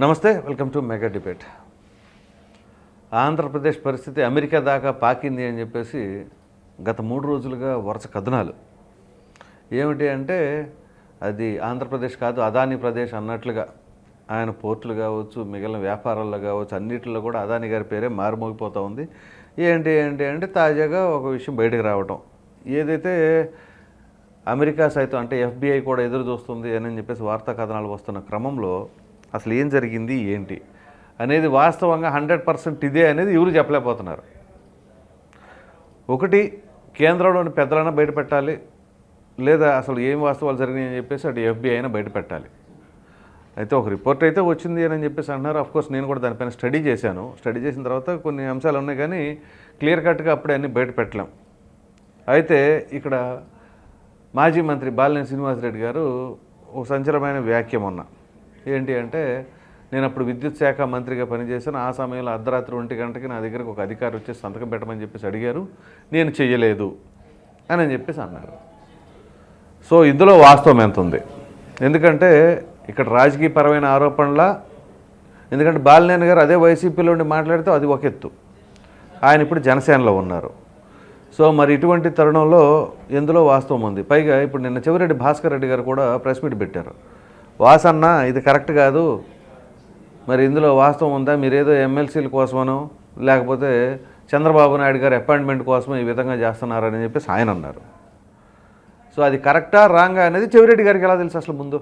నమస్తే, welcome to mega debate. Andhra Pradesh పరిస్థితి America దాకా పాకింది అని చెప్పేసి గత 3 రోజులుగా వరుస కథనాలు. ఏమిటి అంటే అది ఆంధ్రప్రదేశ్ కాదు, అదానీ ప్రదేశ్ అన్నట్లుగా ఆయన పోర్టులు కావచ్చు, మిగిలిన వ్యాపారాల్లో కావచ్చు, అన్నిటిలో కూడా అదానీ గారి పేరే మారుమోగిపోతూ ఉంది. ఏంటి అంటే తాజాగా ఒక విషయం బయటకు రావటం, ఏదైతే అమెరికా సైతం అంటే FBI కూడా ఎదురు చూస్తుంది అని చెప్పేసి వార్తా కథనాలు వస్తున్న క్రమంలో అసలు ఏం జరిగింది ఏంటి అనేది వాస్తవంగా 100% ఇదే అనేది ఎవరు చెప్పలేకపోతున్నారు. ఒకటి, కేంద్రంలోని పెద్దలైనా బయట పెట్టాలి, లేదా అసలు ఏం వాస్తవాలు జరిగినాయి అని చెప్పేసి అటు FBI అయినా బయట పెట్టాలి. అయితే ఒక రిపోర్ట్ అయితే వచ్చింది అని చెప్పేసి అంటున్నారు. అఫ్కోర్స్ నేను కూడా దానిపైన స్టడీ చేశాను. స్టడీ చేసిన తర్వాత కొన్ని అంశాలు ఉన్నాయి, కానీ క్లియర్ కట్గా అప్పుడే అన్నీ బయట పెట్టలేం. అయితే ఇక్కడ మాజీ మంత్రి బాలినేని శ్రీనివాసరెడ్డి గారు ఒక సంచలనమైన వ్యాఖ్య మొన్న ఏంటి అంటే, నేను అప్పుడు విద్యుత్ శాఖ మంత్రిగా పనిచేశాను, ఆ సమయంలో అర్ధరాత్రి 1 గంటకి నా దగ్గరకు ఒక అధికారి వచ్చేసి సంతకం పెట్టమని చెప్పేసి అడిగారు, నేను చెయ్యలేదు అని చెప్పేసి అన్నారు. సో ఇందులో వాస్తవం ఎంత ఉంది? ఎందుకంటే ఇక్కడ రాజకీయపరమైన ఆరోపణల, ఎందుకంటే బాలినేని గారు అదే వైసీపీలో ఉండి మాట్లాడితే అది ఒక ఎత్తు, ఆయన ఇప్పుడు జనసేనలో ఉన్నారు. సో మరి ఇటువంటి తరుణంలో ఎందులో వాస్తవం ఉంది? పైగా ఇప్పుడు నిన్న చెవిరెడ్డి భాస్కర్ రెడ్డి గారు కూడా ప్రెస్ మీట్ పెట్టారు. వాసన్న ఇది కరెక్ట్ కాదు, మరి ఇందులో వాస్తవం ఉందా, మీరేదో ఎమ్మెల్సీల కోసమనో లేకపోతే చంద్రబాబు నాయుడు గారు అపాయింట్మెంట్ కోసమో ఈ విధంగా చేస్తున్నారని చెప్పేసి ఆయన అన్నారు. సో అది కరెక్టా రాంగా అనేది చెవిరెడ్డి గారికి ఎలా తెలుసు అసలు ముందు?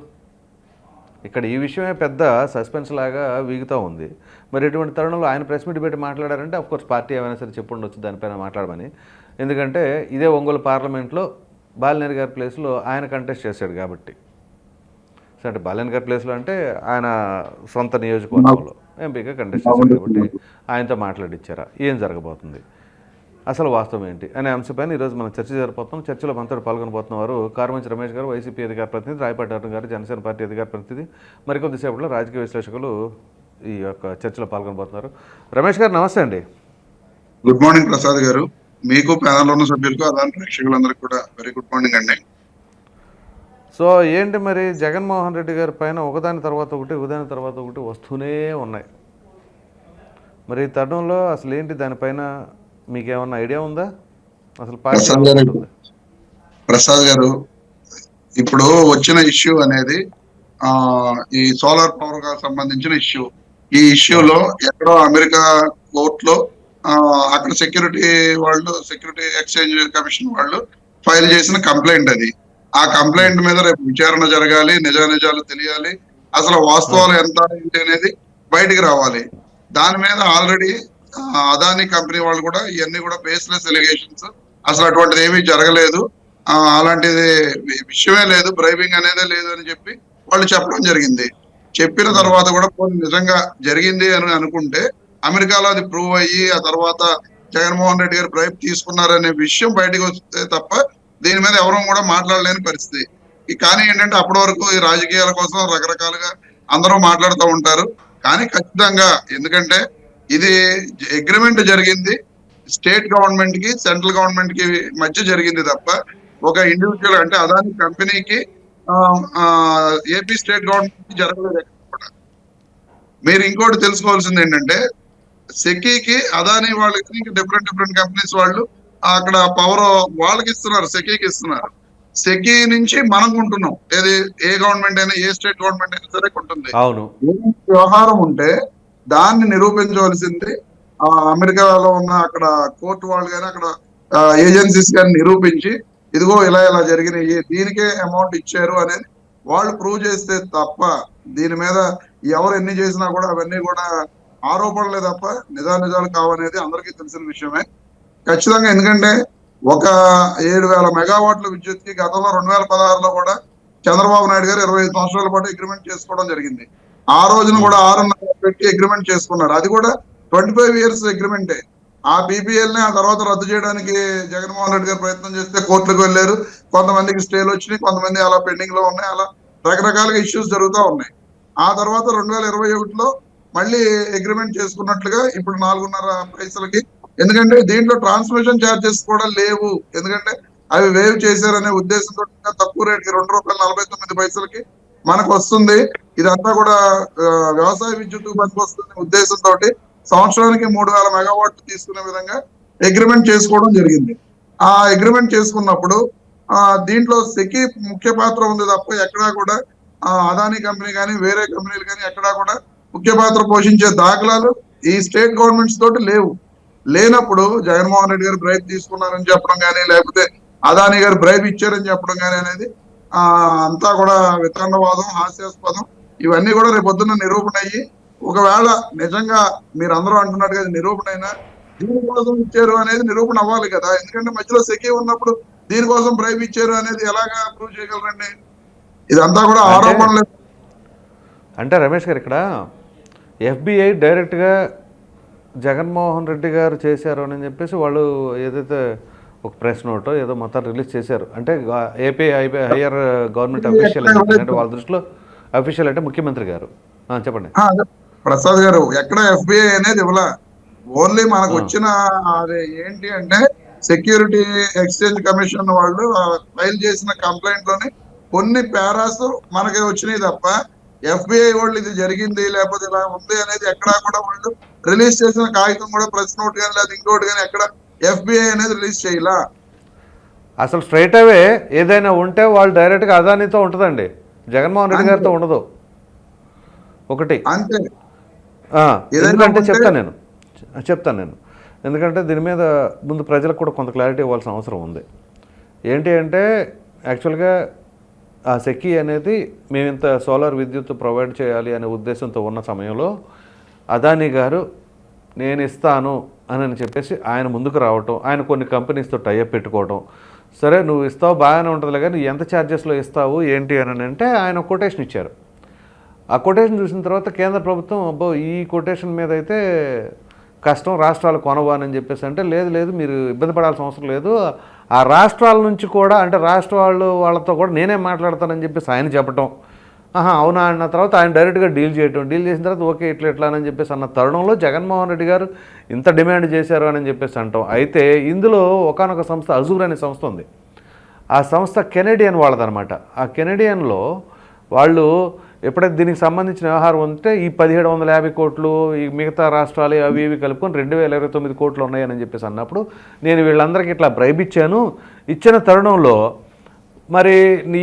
ఇక్కడ ఈ విషయమే పెద్ద సస్పెన్స్ లాగా వీగుతూ ఉంది. మరి ఇటువంటి తరుణంలో ఆయన ప్రెస్ మీట్ పెట్టి మాట్లాడారంటే అఫ్కోర్స్ పార్టీ ఏమైనా సరే చెప్పుండొచ్చు దానిపైన మాట్లాడమని. ఎందుకంటే ఇదే ఒంగోలు పార్లమెంట్లో బాలినేని గారి ప్లేస్లో ఆయన కంటెస్ట్ చేశాడు కాబట్టి. సో అంటే బాలినేని గారి ప్లేస్లో అంటే ఆయన సొంత నియోజకవర్గంలో ఎంపీగా కంటెస్ట్ చేశాడు కాబట్టి ఆయనతో మాట్లాడిచ్చారా, ఏం జరగబోతుంది, అసలు వాస్తవం ఏంటి అనే అంశంపైన ఈరోజు మనం చర్చ జరుపుతున్నాం. చర్చలో మనతో పాల్గొనబోతున్న వారు కారుమంచి రమేష్ గారు, వైసీపీ అధికార ప్రతినిధి, రాయపాటి అరుణ్ గారు, జనసేన పార్టీ అధికార ప్రతినిధి. మరికొద్దిసేపట్లో రాజకీయ విశ్లేషకులు ఈ యొక్క చర్చలో పాల్గొనబోతున్నారు. రమేష్ గారు నమస్తే అండి. గుడ్ మార్నింగ్ ప్రసాద్ గారు, మీకు ప్యానల్ ఉన్న సభ్యులకు అదాని ప్రేక్షకులందరికీ కూడా వెరీ గుడ్ మార్నింగ్ అండి. సో ఏంటి మరి జగన్మోహన్ రెడ్డి గారి పైన ఒకదాని తర్వాత ఒకటి వస్తూనే ఉన్నాయి. మరి ఈ తరుణంలో అసలు ఏంటి దానిపైన మీకేమన్నా ఐడియా ఉందా? అసలు ప్రసాద్ గారు ఇప్పుడు వచ్చిన ఇష్యూ అనేది ఈ సోలార్ పవర్ గా సంబంధించిన ఇష్యూ. ఈ ఇష్యూలో ఎక్కడో అమెరికా కోర్టులో అక్కడ సెక్యూరిటీ ఎక్స్చేంజ్ కమిషన్ వాళ్ళు ఫైల్ చేసిన కంప్లైంట్ అది. ఆ కంప్లైంట్ మీద రేపు విచారణ జరగాలి, నిజాలు తెలియాలి, అసలు వాస్తవాలు ఎంత ఏంటి అనేది బయటికి రావాలి. దాని మీద ఆల్రెడీ అదానీ కంపెనీ వాళ్ళు కూడా ఇవన్నీ కూడా బేస్లెస్ ఎలిగేషన్స్, అసలు అటువంటిది ఏమీ జరగలేదు, అలాంటిది విషయమే లేదు, బ్రైబింగ్ అనేదే లేదు అని చెప్పి వాళ్ళు చెప్పడం జరిగింది. చెప్పిన తర్వాత కూడా నిజంగా జరిగింది అని అనుకుంటే అమెరికాలో అది ప్రూవ్ అయ్యి ఆ తర్వాత జగన్మోహన్ రెడ్డి గారు బ్రైబ్ తీసుకున్నారనే విషయం బయటకు వస్తే తప్ప దీని మీద ఎవరూ కూడా మాట్లాడలేని పరిస్థితి. కానీ ఏంటంటే అప్పటి వరకు ఈ రాజకీయాల కోసం రకరకాలుగా అందరూ మాట్లాడుతూ ఉంటారు. కానీ ఖచ్చితంగా ఎందుకంటే ఇది అగ్రిమెంట్ జరిగింది స్టేట్ గవర్నమెంట్ కి సెంట్రల్ గవర్నమెంట్ కి మధ్య జరిగింది తప్ప ఒక ఇండివిజువల్ అంటే అదాని కంపెనీకి ఏపీ స్టేట్ గవర్నమెంట్ కి జరగలేదు. మీరు ఇంకోటి తెలుసుకోవాల్సింది ఏంటంటే సెకీకి అదాని వాళ్ళకి డిఫరెంట్ కంపెనీస్ వాళ్ళు అక్కడ పవర్ వాళ్ళకి ఇస్తున్నారు, సెకీకి ఇస్తున్నారు. సెకీ నుంచి మనం కొంటున్నాం, ఏది ఏ గవర్నమెంట్ అయినా ఏ స్టేట్ గవర్నమెంట్ అయినా సరే కొంటుంది. వ్యవహారం ఉంటే దాన్ని నిరూపించవలసింది అమెరికాలో ఉన్న అక్కడ కోర్టు వాళ్ళు కానీ అక్కడ ఏజెన్సీస్ కానీ నిరూపించి ఇదిగో ఇలా జరిగినాయి, దీనికే అమౌంట్ ఇచ్చారు అనేది వాళ్ళు ప్రూవ్ చేస్తే తప్ప దీని మీద ఎవరు ఎన్ని చేసినా కూడా అవన్నీ కూడా ఆరోపణలే తప్ప నిజాలు కావనేది అందరికీ తెలిసిన విషయమే ఖచ్చితంగా. ఎందుకంటే ఒక 7,000 మెగావాట్ల విద్యుత్ కి గతంలో 2016లో కూడా చంద్రబాబు నాయుడు గారు 25 సంవత్సరాల పాటు అగ్రిమెంట్ చేసుకోవడం జరిగింది. ఆ రోజున కూడా 6.5 పెట్టి అగ్రిమెంట్ చేసుకున్నారు. అది కూడా 25 ఇయర్స్ అగ్రిమెంటే. ఆ పీపీఎల్ ని ఆ తర్వాత రద్దు చేయడానికి జగన్మోహన్ రెడ్డి గారు ప్రయత్నం చేస్తే కోర్టులకు వెళ్ళారు. కొంతమందికి స్టేలు వచ్చినాయి, కొంతమంది అలా పెండింగ్ లో ఉన్నాయి, అలా రకరకాలుగా ఇష్యూస్ జరుగుతూ ఉన్నాయి. ఆ తర్వాత 2021లో మళ్ళీ అగ్రిమెంట్ చేసుకున్నట్లుగా ఇప్పుడు 4.5 పైసలకి, ఎందుకంటే దీంట్లో ట్రాన్స్మిషన్ ఛార్జెస్ కూడా లేవు, ఎందుకంటే అవి వేవ్ చేశారనే ఉద్దేశంతో తక్కువ రేటుకి 2 రూపాయల 49 పైసలకి మనకు వస్తుంది, ఇదంతా కూడా వ్యవసాయ విద్యుత్ పనికి వస్తుంది ఉద్దేశంతో సంవత్సరానికి 3000 మెగావాట్లు తీసుకునే విధంగా అగ్రిమెంట్ చేసుకోవడం జరిగింది. ఆ అగ్రిమెంట్ చేసుకున్నప్పుడు దీంట్లో సెకీ ముఖ్య పాత్ర ఉంది తప్ప ఎక్కడా కూడా అదానీ కంపెనీ కానీ వేరే కంపెనీలు కానీ ఎక్కడా కూడా ముఖ్య పాత్ర పోషించే దాఖలాలు ఈ స్టేట్ గవర్నమెంట్స్ తోటి లేవు. లేనప్పుడు జగన్మోహన్ రెడ్డి గారు బ్రైబ్ తీసుకున్నారని చెప్పడం కానీ, లేకపోతే అదానీ గారు బ్రైబ్ ఇచ్చారని చెప్పడం కానీ అనేది అంతా కూడా వితండవాదం, హాస్యాస్పదం. ఇవన్నీ కూడా రేపు పొద్దున్న నిరూపణ అయ్యి, ఒకవేళ నిజంగా మీరు అందరూ అంటున్నట్టుగా నిరూపణ అయినా దీనికోసం ఇచ్చారు అనేది నిరూపణ అవ్వాలి కదా. ఎందుకంటే మధ్యలో సెకీ ఉన్నప్పుడు దీనికోసం బ్రైబ్ ఇచ్చారు అనేది ఎలాగా ప్రూవ్ చేయగలరండి? ఇదంతా కూడా ఆరోపణలు. అంటే రమేష్ గారు, ఇక్కడ ఎఫ్బిఐ డైరెక్ట్గా జగన్మోహన్ రెడ్డి గారు చేశారు అని చెప్పేసి వాళ్ళు ఏదైతే ఒక ప్రెస్ నోటో ఏదో మొత్తం రిలీజ్ చేశారు. అంటే ఏపీ హైయర్ గవర్నమెంట్ అఫీషియల్ అంటే వాళ్ళ దృష్టిలో అఫీషియల్ అంటే ముఖ్యమంత్రి గారు. చెప్పండి ప్రసాద్ గారు. ఎక్కడ ఎఫ్బిఐ అనేది ఇవ్వలా, ఓన్లీ మనకు వచ్చిన అది ఏంటి అంటే సెక్యూరిటీ ఎక్స్చేంజ్ కమిషన్ వాళ్ళు ఫైల్ చేసిన కంప్లైంట్ లోని కొన్ని పారాస్ మనకి వచ్చినాయి తప్ప ఎఫ్బిఐ వాళ్ళు ఇది జరిగింది లేకపోతే ఇలా ఉంది అనేది ఎక్కడా కూడా వాళ్ళు రిలీజ్ చేసిన కాగితం కూడా ప్రెస్ నోట్ కానీ లేదా ఇంకోటి కానీ ఎక్కడ ఎఫ్బిఐ అనేది రిలీజ్ చేయలా. అసలు స్ట్రైట్ అవే ఏదైనా ఉంటే వాళ్ళు డైరెక్ట్గా అదానితో ఉంటుందండి, జగన్మోహన్ రెడ్డి గారితో ఉండదు. ఒకటి అంతే. ఎందుకంటే చెప్తాను నేను ఎందుకంటే దీని మీద ముందు ప్రజలకు కూడా కొంత క్లారిటీ ఇవ్వాల్సిన అవసరం ఉంది. ఏంటి అంటే యాక్చువల్గా ఆ సెకీ అనేది మేము ఇంత సోలార్ విద్యుత్ ప్రొవైడ్ చేయాలి అనే ఉద్దేశంతో ఉన్న సమయంలో అదానీ గారు నేను ఇస్తాను అని చెప్పేసి ఆయన ముందుకు రావటం, ఆయన కొన్ని కంపెనీస్తో టైఅప్ పెట్టుకోవడం. సరే నువ్వు ఇస్తావు బాగానే ఉంటుందిలే కానీ ఎంత ఛార్జెస్లో ఇస్తావు ఏంటి అని అంటే ఆయన కొటేషన్ ఇచ్చారు. ఆ కొటేషన్ చూసిన తర్వాత కేంద్ర ప్రభుత్వం అబ్బో ఈ కొటేషన్ మీద అయితే కష్టం, రాష్ట్రాలు కొనవానని చెప్పేసి అంటే లేదు మీరు ఇబ్బంది పడాల్సిన అవసరం లేదు, ఆ రాష్ట్రాల నుంచి కూడా అంటే రాష్ట్ర వాళ్ళతో కూడా నేనే మాట్లాడతానని చెప్పేసి ఆయన చెప్పటం. అవునా అన్న తర్వాత ఆయన డైరెక్ట్గా డీల్ చేసిన తర్వాత ఓకే ఇట్లా అని చెప్పేసి అన్న తరుణంలో జగన్మోహన్ రెడ్డి గారు ఇంత డిమాండ్ చేశారు అని చెప్పేసి అంటాం. అయితే ఇందులో ఒకానొక సంస్థ అజూర్ అనే సంస్థ ఉంది. ఆ సంస్థ కెనడియన్ వాళ్ళదనమాట. ఆ కెనడియన్లో వాళ్ళు ఎప్పుడైతే దీనికి సంబంధించిన వ్యవహారం ఉంటే ఈ 1750 కోట్లు ఈ మిగతా రాష్ట్రాలు అవి ఇవి కలుపుకొని 2029 కోట్లు ఉన్నాయని చెప్పేసి అన్నప్పుడు నేను వీళ్ళందరికీ ఇట్లా బ్రైబ్ ఇచ్చిన తరుణంలో మరి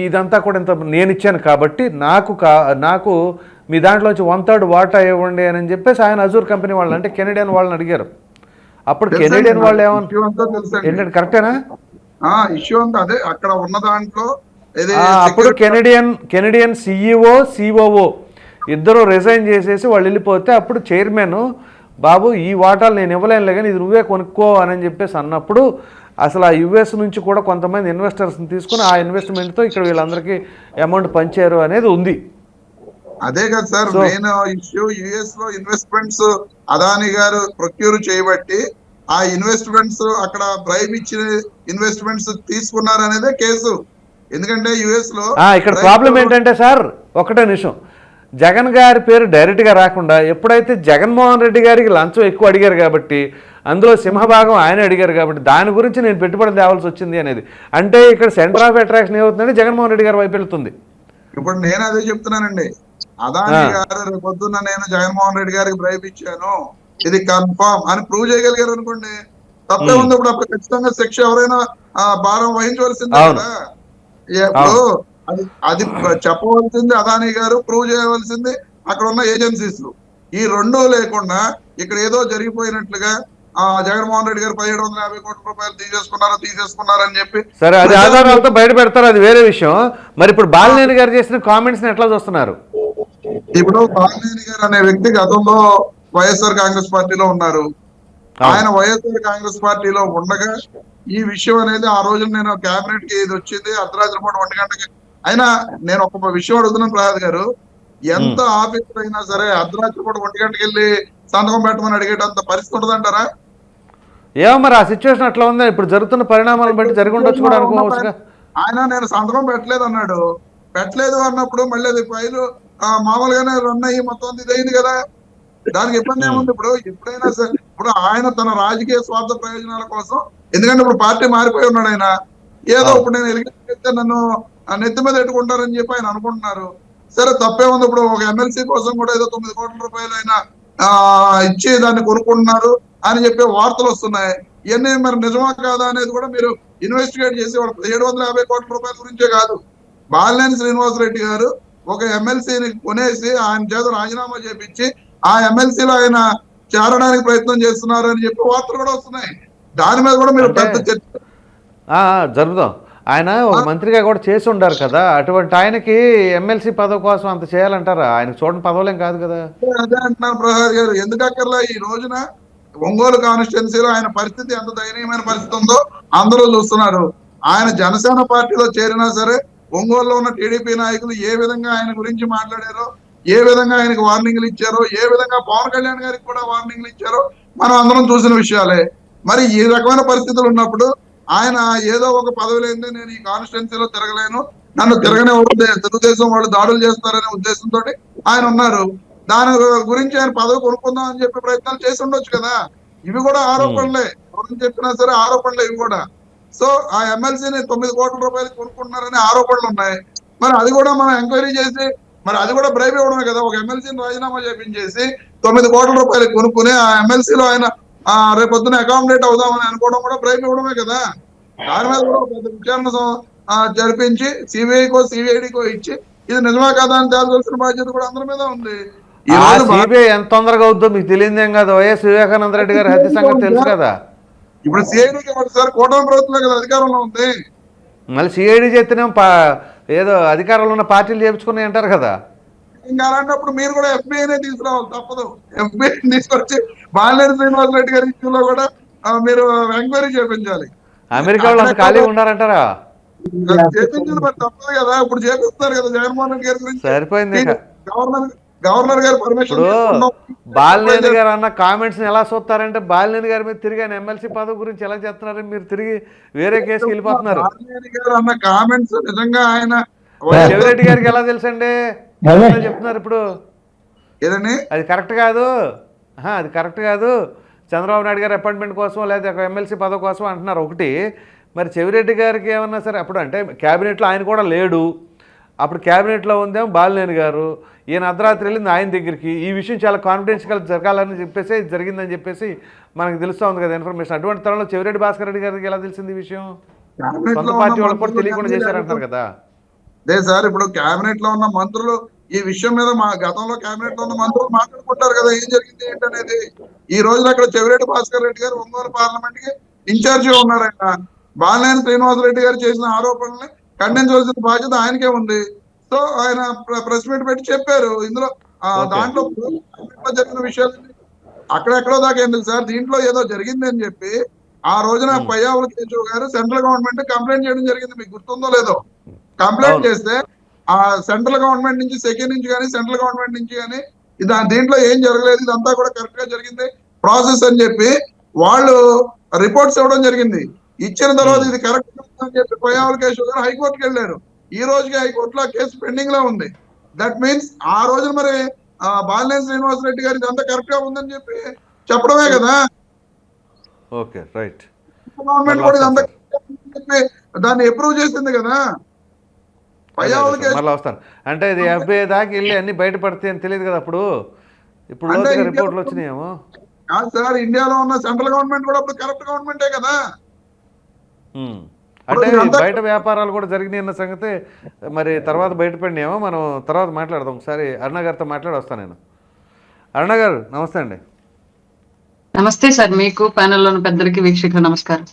ఇదంతా కూడా ఇంత నేను ఇచ్చాను కాబట్టి నాకు మీ దాంట్లోంచి 1/3 వాటా ఇవ్వండి అని చెప్పేసి ఆయన అజూర్ కంపెనీ వాళ్ళు అంటే కెనడియన్ వాళ్ళని అడిగారు. అప్పుడు కెనడియన్ వాళ్ళు ఏంటంటే కరెక్టేనా ఇష్యూ అంతా అదే అక్కడ ఉన్న దాంట్లో. అప్పుడు కెనడియన్ సిఇఓ సిఓఓ ఇద్దరు రిజైన్ చేసేసి వాళ్ళు వెళ్ళిపోతే అప్పుడు చైర్మన్ బాబు ఈ వాటాలు నేను ఇవ్వలేనులే కానీ ఇది నువ్వే కొనుక్కో అని చెప్పేసి అన్నప్పుడు అసలు ఆ యుఎస్ నుంచి కూడా కొంతమంది ఇన్వెస్టర్స్ని తీసుకుని ఆ ఇన్వెస్ట్మెంట్తో ఇక్కడ వీళ్ళందరికీ అమౌంట్ పంచారు అనేది ఉంది. అదే కదా సార్ మెయిన్ ఇష్యూ. యుఎస్ లో ఇన్వెస్ట్మెంట్స్ అదానీ గారు ప్రొక్యూర్ చేయబట్టి ఆ ఇన్వెస్ట్మెంట్స్ అక్కడ బ్రైబ్ ఇచ్చిన ఇన్వెస్ట్మెంట్స్ తీసుకున్నారు అనేదే కేసు. ఎందుకంటే యుఎస్ లో ఇక్కడ ప్రాబ్లం ఏంటంటే సార్ ఒకటే నిమిషం, జగన్ గారి పేరు డైరెక్ట్గా రాకుండా ఎప్పుడైతే జగన్మోహన్ రెడ్డి గారికి లంచం ఎక్కువ అడిగారు కాబట్టి అందులో సింహభాగం ఆయన అడిగారు కాబట్టి దాని గురించి నేను పెట్టుబడి తేవాల్సి వచ్చింది అనేది అంటే ఇక్కడ సెంటర్ ఆఫ్ అట్రాక్షన్ ఏమవుతుందంటే జగన్మోహన్ రెడ్డి గారి వైపు వెళ్తుంది. ఇప్పుడు నేను అదే చెప్తున్నానండి, అదానీ గారు రేపు పొద్దున్న నేను జగన్మోహన్ రెడ్డి గారికి బ్రైబ్ ఇచ్చాను ఇది కన్ఫర్మ్ అని ప్రూవ్ చేయగలిగారు అనుకోండి తప్పే ఉంది. అప్పుడు ఖచ్చితంగా శిక్ష ఎవరైనా భారం వహించవలసిందే కదా. ఇప్పుడు అది చెప్పవలసింది అదానీ గారు, ప్రూవ్ చేయవలసింది అక్కడ ఉన్న ఏజెన్సీస్. ఈ రెండూ లేకుండా ఇక్కడ ఏదో జరిగిపోయినట్లుగా జగన్మోహన్ రెడ్డి గారు 1750 కోట్ల రూపాయలు తీసేసుకున్నారు అని చెప్పి సరే అది ఆధారాలతో బయట పెడతారు, అది వేరే విషయం. మరి ఇప్పుడు బాలినేని గారు చేసిన కామెంట్స్ ఎట్లా చూస్తున్నారు? ఇప్పుడు బాలినేని గారు అనే వ్యక్తి గతంలో వైఎస్ఆర్ కాంగ్రెస్ పార్టీలో ఉన్నారు. ఆయన వైఎస్ఆర్ కాంగ్రెస్ పార్టీలో ఉండగా ఈ విషయం అనేది ఆ రోజు నేను కేబినెట్ కి ఇది వచ్చింది అర్ధరాత్రి పూట 1 గంటకి. అయినా నేను ఒక విషయం అడుగుతున్నాను ప్రసాద్ గారు, ఎంత ఆఫీసర్ అయినా సరే అర్ధరాత్రి పూట 1 గంటకి వెళ్ళి సంతకం పెట్టమని అడిగేటంత పరిస్థితి ఉండదంటారా? ఏమో మరి ఆ సిచ్యువేషన్ అట్లా ఉందా, ఇప్పుడు జరుగుతున్న పరిణామాలను బట్టి జరిగి ఉండొచ్చు కూడా అనుకోవచ్చు. ఆయన నేను సంతకం పెట్టలేదు అన్నాడు. పెట్టలేదు అన్నప్పుడు మళ్ళీ అది ఫైలు మామూలుగానే రన్ అయ్యి మొత్తం ఇది అయింది కదా, దానికి ఇబ్బంది ఏముంది? ఇప్పుడు ఎప్పుడైనా సరే ఇప్పుడు ఆయన తన రాజకీయ స్వార్థ ప్రయోజనాల కోసం, ఎందుకంటే ఇప్పుడు పార్టీ మారిపోయి ఉన్నాడు ఆయన, ఏదో ఇప్పుడు నేను ఎలిగేస్తే నన్ను నెత్తి మీద పెట్టుకుంటారని చెప్పి ఆయన అనుకుంటున్నారు. సరే తప్పే ఉంది. ఇప్పుడు ఒక ఎమ్మెల్సీ కోసం కూడా ఏదో 9 కోట్ల రూపాయలు ఆయన ఇచ్చి దాన్ని కొనుక్కుంటున్నారు అని చెప్పే వార్తలు వస్తున్నాయి. ఇవన్నీ మరి నిజమా కాదా అనేది కూడా మీరు ఇన్వెస్టిగేట్ చేసి వాళ్ళు 750 కోట్ల రూపాయల గురించే కాదు, బాలినేని శ్రీనివాసరెడ్డి గారు ఒక ఎమ్మెల్సీని కొనేసి ఆయన చేత రాజీనామా చేపించి ఆ ఎమ్మెల్సీలో ఆయన చేరడానికి ప్రయత్నం చేస్తున్నారు అని చెప్పి వార్తలు కూడా వస్తున్నాయి. దాని మీద కూడా మీరు పెద్ద చర్చ జరుపుదాం. ఆయన ఒక మంత్రిగా కూడా చేసి ఉండారు కదా, అటువంటి ఆయనకి ఎమ్మెల్సీ పదవి కోసం అంత చేయాలంటారా? ఆయనకు చూడని పదవులేం కాదు కదా. అదే అంటున్నారు ప్రసాద్ గారు. ఎందుకక్కర్లా ఈ రోజున ఒంగోలు కాన్స్టిట్యున్సీలో ఆయన పరిస్థితి ఎంత దయనీయమైన పరిస్థితి ఉందో అందరూ చూస్తున్నారు. ఆయన జనసేన పార్టీలో చేరినా సరే ఒంగోలులో ఉన్న టీడీపీ నాయకులు ఏ విధంగా ఆయన గురించి మాట్లాడారో, ఏ విధంగా ఆయనకు వార్నింగ్లు ఇచ్చారో, ఏ విధంగా పవన్ కళ్యాణ్ గారికి కూడా వార్నింగ్లు ఇచ్చారో మనం అందరం చూసిన విషయాలే. మరి ఈ రకమైన పరిస్థితులు ఉన్నప్పుడు ఆయన ఏదో ఒక పదవి లేనిదే నేను ఈ కాన్స్టిట్యున్సీలో తిరగలేను, నన్ను తిరగనివ్వడం తెలుగుదేశం వాళ్ళు దాడులు చేస్తారనే ఉద్దేశంతో ఆయన ఉన్నారు. దాని గురించి ఆయన పదవి కొనుక్కుందాం అని చెప్పి ప్రయత్నాలు చేసి ఉండొచ్చు కదా. ఇవి కూడా ఆరోపణలే, ఎవరు చెప్పినా సరే ఆరోపణలే ఇవి కూడా. సో ఆ ఎమ్మెల్సీని 9 కోట్ల రూపాయలు కొనుక్కుంటున్నారనే ఆరోపణలు ఉన్నాయి. మరి అది కూడా మనం ఎంక్వైరీ చేసి, మరి అది కూడా బ్రైబ్ ఇవ్వడమే కదా. ఒక ఎమ్మెల్సీని రాజీనామా చేపించేసి 9 కోట్ల రూపాయలు కొనుక్కుని ఆ ఎమ్మెల్సీలో ఆయన రేపొద్దున అకామిడేట్ అవుదామని అనుకోవడం కూడా బ్రైబ్ ఇవ్వడమే కదా. దాని మీద కూడా పెద్ద విచారణ జరిపించి సిబిఐకో సిబిఐడికో ఇచ్చి ఇది నిజమా కదా అని తేల్చాల్సిన బాధ్యత కూడా అందరి మీద ఉంది. ఈ ఆ రోజు సిబిఐ ఎంత తొందరగా అవుద్దో మీకు తెలియదేం కదా. వైఎస్ వివేకానంద రెడ్డి గారి హత్య సంగతి తెలుసు కదా. ఇప్పుడు సిఐడికి ఒకసారి కూటమి ప్రభుత్వం కదా అధికారంలో ఉంది. మళ్ళీ సిఐడి చేస్తేనే ఏదో అధికారంలో ఉన్న పార్టీలు చేయించుకున్నాయి అంటారు కదా. ఇంకా అలాంటప్పుడు మీరు కూడా ఎఫ్బిఐనే తీసుకురావాలి, తప్పదు. ఎఫ్బిఐ తీసుకొచ్చి బాలినేని శ్రీనివాసరెడ్డి గారి ఇష్యూలో కూడా మీరు ఎంక్వైరీ చేయించాలి. అమెరికా వాళ్ళు అంత ఖాళీ ఉండారంటారా? చేపించాలి, మరి తప్పదు కదా. ఇప్పుడు చేపిస్తారు కదా జగన్మోహన్ రెడ్డి గారి గురించి. సరిపోయింది. గవర్నర్ గారు పర్మిషన్ ఇప్పుడు బాలినేని గారు అన్న కామెంట్స్ ఎలా చూస్తారంటే, బాలినేని గారి మీద తిరిగి ఆయన ఎమ్మెల్సీ పదవి గురించి ఎలా చేస్తున్నారని మీరు తిరిగి వేరే కేసుకి వెళ్ళిపోతున్నారు. బాలినేని గారు అన్న కామెంట్స్ నిజంగా ఆయన చెవిరెడ్డి గారికి ఎలా తెలుసండి చెప్తున్నారు ఇప్పుడు. ఏదండి అది కరెక్ట్ కాదు, అది కరెక్ట్ కాదు. చంద్రబాబు నాయుడు గారి అపాయింట్మెంట్ కోసం లేదా ఒక ఎమ్మెల్సీ పదవి కోసం అంటున్నారు ఒకటి. మరి చెవిరెడ్డి గారికి ఏమన్నా సరే అప్పుడు అంటే క్యాబినెట్లో ఆయన కూడా లేడు, అప్పుడు క్యాబినెట్లో ఉందేమో బాలినేని గారు. ఈయన అర్ధరాత్రి వెళ్ళింది ఆయన దగ్గరికి. ఈ విషయం చాలా కాన్ఫిడెన్షియల్గా జరగాలని చెప్పేసి జరిగిందని చెప్పేసి మనకు తెలుస్తూ ఉంది కదా ఇన్ఫర్మేషన్. అటువంటి తరంలో చెవిరెడ్డి భాస్కర్ రెడ్డి గారికి ఎలా తెలిసింది ఈ విషయం? సొంత పార్టీ వాళ్ళకి కూడా తెలియకుండా చేశారంటారు కదా. అదే సార్, ఇప్పుడు కేబినెట్ లో ఉన్న మంత్రులు ఈ విషయం మీద మా గతంలో కేబినెట్ లో ఉన్న మంత్రులు మాట్లాడుకుంటారు కదా ఏం జరిగింది ఏంటనేది. ఈ రోజున అక్కడ చెవిరెడ్డి భాస్కర్ రెడ్డి గారు ఒంగోలు పార్లమెంట్ కి ఇన్ఛార్జ్ గా ఉన్నారు. ఆయన బాలినేని శ్రీనివాసరెడ్డి గారు చేసిన ఆరోపణల్ని ఖండించవలసిన బాధ్యత ఆయనకే ఉంది. సో ఆయన ప్రెస్ మీట్ పెట్టి చెప్పారు. ఇందులో దాంట్లో జరిగిన విషయాలు అక్కడెక్కడో దాకా ఎందుకు సార్, దీంట్లో ఏదో జరిగింది అని చెప్పి ఆ రోజున పయ్యావుల కేశవ్ గారు సెంట్రల్ గవర్నమెంట్ కంప్లైంట్ చేయడం జరిగింది. మీకు గుర్తుందో లేదో. కంప్లైంట్ చేస్తే ఆ సెంట్రల్ గవర్నమెంట్ నుంచి సెకండ్ నుంచి కానీ సెంట్రల్ గవర్నమెంట్ నుంచి కానీ దీంట్లో ఏం జరగలేదు, ఇదంతా కూడా కరెక్ట్ గా జరిగింది ప్రాసెస్ అని చెప్పి వాళ్ళు రిపోర్ట్స్ ఇవ్వడం జరిగింది. ఇచ్చిన తర్వాత ఇది కరెక్ట్ అని చెప్పి పయ్యావుల కేశవ్ గారు హైకోర్టుకి వెళ్ళారు. ఈ రోజుకి హైకోర్టులో కేసు పెండింగ్ లో ఉంది. దట్ మీన్స్ ఆ రోజు మరి బాలినేని శ్రీనివాసరెడ్డి గారు ఇదంతా కరెక్ట్ గా ఉందని చెప్పి చెప్పడమే కదా. Okay right. గవర్నమెంట్ కూడా ఇదంతా చెప్పి దాన్ని అప్రూవ్ చేసింది కదా. మళ్ళీ వస్తాను అంటే ఇది ఎఫ్బిఐ దాకా వెళ్ళి అన్ని బయటపడతాయి అని తెలియదు కదా అప్పుడు. ఇప్పుడు రిపోర్ట్లు వచ్చినాయేమో. సార్ ఇండియాలో ఉన్న సెంట్రల్ గవర్నమెంట్ కూడా అప్పుడు కరప్ట్ గవర్నమెంటే కదా. అంటే బయట వ్యాపారాలు కూడా జరిగినాయి అన్న సంగతి మరి తర్వాత బయటపడినాయేమో. మనం తర్వాత మాట్లాడదాం. ఒకసారి అరుణ గారితో మాట్లాడి వస్తాను నేను. అరుణ గారు నమస్తే అండి. నమస్తే సార్, మీకు ప్యానెల్లోని పెద్దలకి వీక్షకులు నమస్కారం.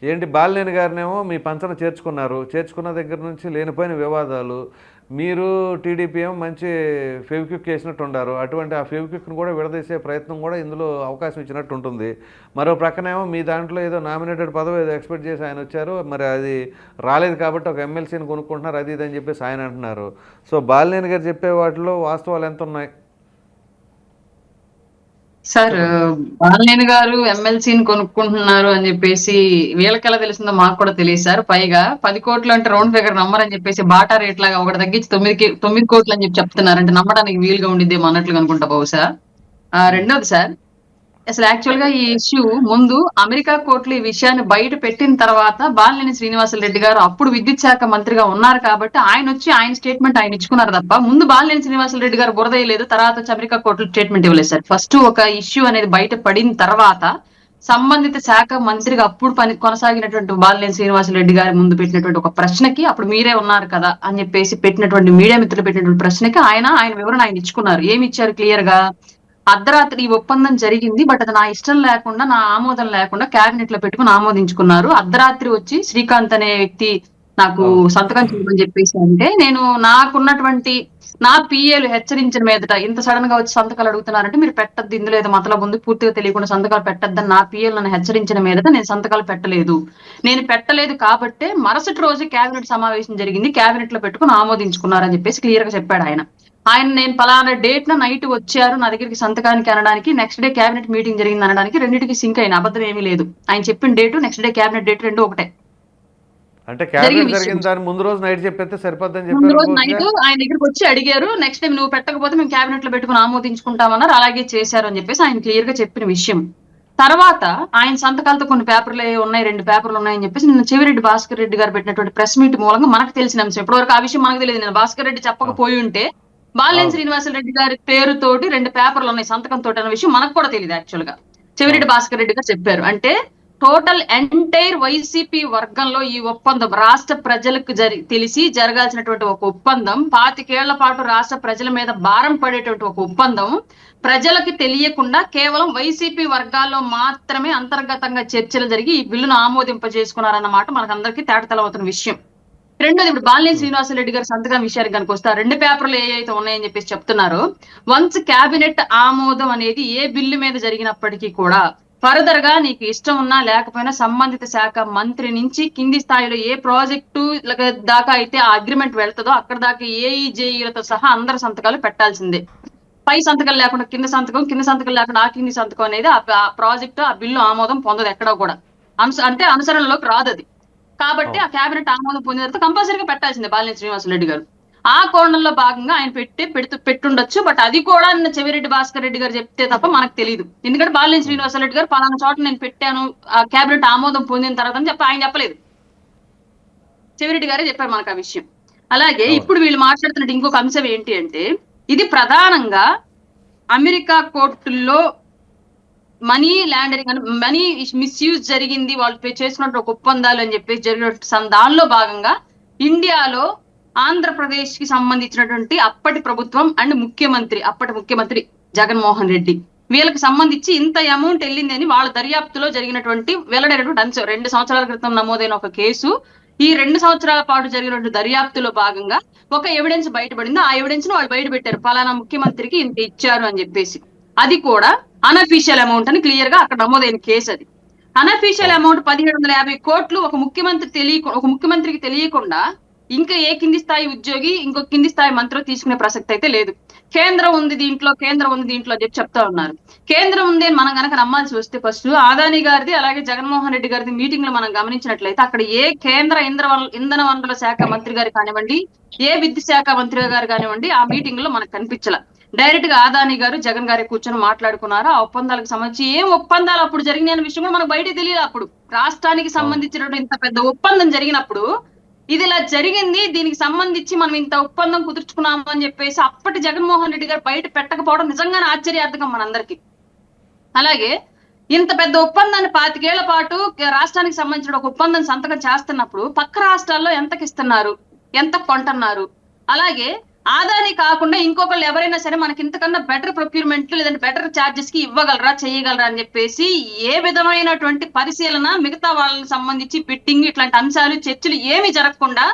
ఏంటి బాలినేని గారినేమో మీ పంచన చేర్చుకున్నారు, చేర్చుకున్న దగ్గర నుంచి లేనిపోయిన వివాదాలు. మీరు టీడీపీ ఏమో మంచి ఫెవిక్విక్ వేసినట్టు ఉండారు. అటువంటి ఆ ఫెవిక్విక్ను కూడా విడదీసే ప్రయత్నం కూడా ఇందులో అవకాశం ఇచ్చినట్టు ఉంటుంది. మరో ప్రక్కనేమో మీ దాంట్లో ఏదో నామినేటెడ్ పదవి ఏదో ఎక్స్పెక్ట్ చేసి ఆయన వచ్చారు, మరి అది రాలేదు కాబట్టి ఒక ఎమ్మెల్సీని కొనుక్కుంటున్నారు అది ఇది అని చెప్పేసి ఆయన అంటున్నారు. సో బాలినేని గారు చెప్పే వాటిలో వాస్తవాలు ఎంత ఉన్నాయి సార్? బాలినేని గారు ఎమ్మెల్సీని కొనుక్కుంటున్నారు అని చెప్పేసి వీళ్ళకెలా తెలిసిందో మాకు కూడా తెలియదు సార్. పైగా 10 కోట్లు అంటే రౌండ్ ఫిగర్ నమ్మర్ అని చెప్పేసి బాటా రేట్ లాగా ఒకటి తగ్గించి 9 కోట్లు అని చెప్పి చెప్తున్నారు. అంటే నమ్మడానికి వీలుగా ఉండిద్దేమో అన్నట్లుగా అనుకుంటా బహుశా. రెండోది సార్, అసలు యాక్చువల్ గా ఈ ఇష్యూ ముందు అమెరికా కోర్టులు ఈ విషయాన్ని బయట పెట్టిన తర్వాత బాలినేని శ్రీనివాసరెడ్డి గారు అప్పుడు విద్యుత్ శాఖ మంత్రిగా ఉన్నారు కాబట్టి ఆయన వచ్చి ఆయన స్టేట్మెంట్ ఆయన ఇచ్చుకున్నారు తప్ప ముందు బాలినేని శ్రీనివాసరెడ్డి గారు బురద లేదు, తర్వాత వచ్చి అమెరికా కోర్టులు స్టేట్మెంట్ ఇవ్వలేదు సార్. ఫస్ట్ ఒక ఇష్యూ అనేది బయట పడిన తర్వాత సంబంధిత శాఖ మంత్రిగా అప్పుడు పని కొనసాగినటువంటి బాలినేని శ్రీనివాసరెడ్డి గారి ముందు పెట్టినటువంటి ఒక ప్రశ్నకి అప్పుడు మీరే ఉన్నారు కదా అని చెప్పేసి పెట్టినటువంటి మీడియా మిత్రులు పెట్టినటువంటి ప్రశ్నకి ఆయన వివరణ ఆయన ఇచ్చుకున్నారు. ఏమి ఇచ్చారు క్లియర్ గా, అర్ధరాత్రి ఈ ఒప్పందం జరిగింది, బట్ అది నా ఇష్టం లేకుండా నా ఆమోదం లేకుండా క్యాబినెట్ లో పెట్టుకుని ఆమోదించుకున్నారు. అర్ధరాత్రి వచ్చి శ్రీకాంత్ అనే వ్యక్తి నాకు సంతకం చేయమని చెప్పేసి అంటే నేను నాకున్నటువంటి నా పిఏలు హెచ్చరించిన మీదట ఇంత సడన్ గా వచ్చి సంతకాలు అడుగుతున్నారంటే మీరు పెట్టద్దు, ఇందులో ఏదో మతలబు ఉంది, పూర్తిగా తెలియకుండా సంతకాలు పెట్టద్దని నా పిఏలు నన్ను హెచ్చరించిన మీదట నేను సంతకాలు పెట్టలేదు. నేను పెట్టలేదు కాబట్టే మరుసటి రోజు కేబినెట్ సమావేశం జరిగింది, కేబినెట్ లో పెట్టుకుని ఆమోదించుకున్నారని చెప్పేసి క్లియర్ గా చెప్పాడు ఆయన. నేను పలానా డేట్ న నైట్ వచ్చారు నా దగ్గరికి సంతకానికి అనడానికి, నెక్స్ట్ డే క్యాబినెట్ మీటింగ్ జరిగింది అనడానికి రెండింటికి సింక్ అయిన అబద్ధం ఏమీ లేదు. ఆయన చెప్పిన date next day cabinet date రెండు ఒకటే. అంటే క్యాబినెట్ జరిగిన దాని ముందు రోజు నైట్ చెప్పేస్తే సరిపోద్దని ముందు రోజు చెప్పారు. నైట్ ఆయన దగ్గరికి వచ్చి అడిగారు, నెక్స్ట్ టైం నువ్వు పెట్టకపోతే మేము క్యాబినెట్ లో పెట్టుకుని ఆమోదించుకుంటామన్నారు, అలాగే చేశారు అని చెప్పేసి ఆయన క్లియర్ గా చెప్పిన విషయం. తర్వాత ఆయన సంతకాలతో కొన్ని పేపర్లు ఉన్నాయి, 2 పేపర్లు ఉన్నాయని చెప్పేసి నిన్న చెవిరెడ్డి భాస్కర్ రెడ్డి గారు పెట్టినటువంటి ప్రెస్ మీట్ మూలంగా మనకు తెలిసిన అంశం. ఇప్పటివరకు ఆ విషయం మనకు తెలియదు. నేను భాస్కర్ రెడ్డి చెప్పకపోయి ఉంటే బాలినేని శ్రీనివాసరెడ్డి గారి పేరుతోటి 2 పేపర్లు ఉన్నాయి సంతకంతో అన్న విషయం మనకు కూడా తెలియదు. యాక్చువల్ గా చెవిరెడ్డి భాస్కర్ రెడ్డి గారు చెప్పారు. అంటే టోటల్ ఎంటైర్ వైసీపీ వర్గంలో ఈ ఒప్పందం రాష్ట్ర ప్రజలకు తెలిసి జరగాల్సినటువంటి ఒక ఒప్పందం, 25 ఏళ్ల పాటు రాష్ట్ర ప్రజల మీద భారం పడేటువంటి ఒక ఒప్పందం ప్రజలకి తెలియకుండా కేవలం వైసీపీ వర్గాల్లో మాత్రమే అంతర్గతంగా చర్చలు జరిగి ఈ బిల్లును ఆమోదింపజేసుకున్నారన్నమాట మనకందరికీ తేటతెల్లమవుతున్న విషయం. రెండోది, ఇప్పుడు బాలినేని శ్రీనివాసరెడ్డి గారి సంతకం విషయానికి కనుక వస్తే 2 పేపర్లు ఏవైతే ఉన్నాయని చెప్పేసి చెప్తున్నారో, వన్స్ క్యాబినెట్ ఆమోదం అనేది ఏ బిల్లు మీద జరిగినప్పటికీ కూడా ఫర్దర్ గా నీకు ఇష్టం ఉన్నా లేకపోయినా సంబంధిత శాఖ మంత్రి నుంచి కింది స్థాయిలో ఏ ప్రాజెక్టు దాకా అయితే ఆ అగ్రిమెంట్ వెళ్తుందో అక్కడ దాకా ఏఈజేఈలతో సహా అందరి సంతకాలు పెట్టాల్సిందే. పై సంతకాలు లేకుండా కింద సంతకం, కింద సంతకాలు లేకుండా ఆ కింది సంతకం అనేది ఆ ప్రాజెక్టు ఆ బిల్లు ఆమోదం పొందదు ఎక్కడా కూడా. అంటే అనుసరణలోకి రాదు అది. కాబట్టి ఆ కేబినెట్ ఆమోదం పొందిన తర్వాత కంపల్సరీగా పెట్టాల్సిందే బాలినేని శ్రీనివాసరెడ్డి గారు. ఆ కోణంలో భాగంగా ఆయన పెట్టుండొచ్చు, బట్ అది కూడా చెవిరెడ్డి భాస్కర్ రెడ్డి గారు చెప్తే తప్ప మనకు తెలియదు. ఎందుకంటే బాలినేని శ్రీనివాసరెడ్డి గారు పలానా చోట నేను పెట్టాను ఆ కేబినెట్ ఆమోదం పొందిన తర్వాత అని చెప్పి ఆయన చెప్పలేదు, చెవిరెడ్డి గారే చెప్పారు మనకు ఆ విషయం. అలాగే ఇప్పుడు వీళ్ళు మాట్లాడుతున్నట్టు ఇంకొక అంశం ఏంటి అంటే, ఇది ప్రధానంగా అమెరికా కోర్టుల్లో మనీ లాండరింగ్ అని, మనీ మిస్యూజ్ జరిగింది, వాళ్ళు చేసుకున్నట్టు ఒక ఒప్పందాలు అని చెప్పేసి జరిగిన దానిలో భాగంగా ఇండియాలో ఆంధ్రప్రదేశ్ కి సంబంధించినటువంటి అప్పటి ప్రభుత్వం అండ్ అప్పటి ముఖ్యమంత్రి జగన్మోహన్ రెడ్డి వీళ్ళకి సంబంధించి ఇంత అమౌంట్ వెళ్ళిందని వాళ్ళ దర్యాప్తులో జరిగినటువంటి వెల్లడైనటువంటి అంశం. 2 సంవత్సరాల క్రితం నమోదైన ఒక కేసు, ఈ 2 సంవత్సరాల పాటు జరిగినటువంటి దర్యాప్తులో భాగంగా ఒక ఎవిడెన్స్ బయటపడింది. ఆ ఎవిడెన్స్ ను వాళ్ళు బయట పెట్టారు, పలానా ముఖ్యమంత్రికి ఇంత ఇచ్చారు అని చెప్పేసి. అది కూడా అనఫీషియల్ అమౌంట్ అని క్లియర్ గా అక్కడ నమోదైన కేసు. అది అనఫీషియల్ అమౌంట్ 1750 కోట్లు ఒక ముఖ్యమంత్రికి తెలియకుండా ఇంకా ఏ కింది స్థాయి ఉద్యోగి ఇంకో కింది స్థాయి మంత్రి తీసుకునే ప్రసక్తి అయితే లేదు. కేంద్రం ఉంది దీంట్లో అని చెప్పి చెప్తా ఉన్నారు. కేంద్రం ఉంది అని మనం కనుక నమ్మాల్సి వస్తే ఫస్ట్ ఆదాని గారిది అలాగే జగన్మోహన్ రెడ్డి గారిది మీటింగ్ లో మనం గమనించినట్లయితే అక్కడ ఏ కేంద్ర ఇంధన వనరుల శాఖ మంత్రి గారు కానివ్వండి, ఏ విద్యుత్ శాఖ మంత్రి గారు కానివ్వండి ఆ మీటింగ్ లో మనకు కనిపించాల. డైరెక్ట్ గా ఆదాని గారు జగన్ గారి కూర్చొని మాట్లాడుకున్నారు. ఆ ఒప్పందాలకు సంబంధించి ఏం ఒప్పందాలు అప్పుడు జరిగినాయి అనే విషయం కూడా మనకు బయట తెలియదు. అప్పుడు రాష్ట్రానికి సంబంధించినటువంటి ఇంత పెద్ద ఒప్పందం జరిగినప్పుడు ఇది ఇలా జరిగింది, దీనికి సంబంధించి మనం ఇంత ఒప్పందం కుదుర్చుకున్నాము అని చెప్పేసి అప్పటి జగన్మోహన్ రెడ్డి గారు బయట పెట్టకపోవడం నిజంగానే ఆశ్చర్యార్థకం మనందరికీ. అలాగే ఇంత పెద్ద ఒప్పందాన్ని 25 ఏళ్ల పాటు రాష్ట్రానికి సంబంధించిన ఒక ఒప్పందం సంతకం చేస్తున్నప్పుడు పక్క రాష్ట్రాల్లో ఎంతకి ఇస్తున్నారు, ఎంత కొంటున్నారు, అలాగే ఆదాని కాకుండా ఇంకొకళ్ళు ఎవరైనా సరే మనకి ఇంతకన్నా బెటర్ ప్రొక్యూర్మెంట్ లేదంటే బెటర్ ఛార్జెస్ కి ఇవ్వగలరా చేయగలరా అని చెప్పేసి ఏ విధమైనటువంటి పరిశీలన మిగతా వాళ్ళకి సంబంధించి బిడ్డింగ్ ఇట్లాంటి అంశాలు చర్చలు ఏమి జరగకుండా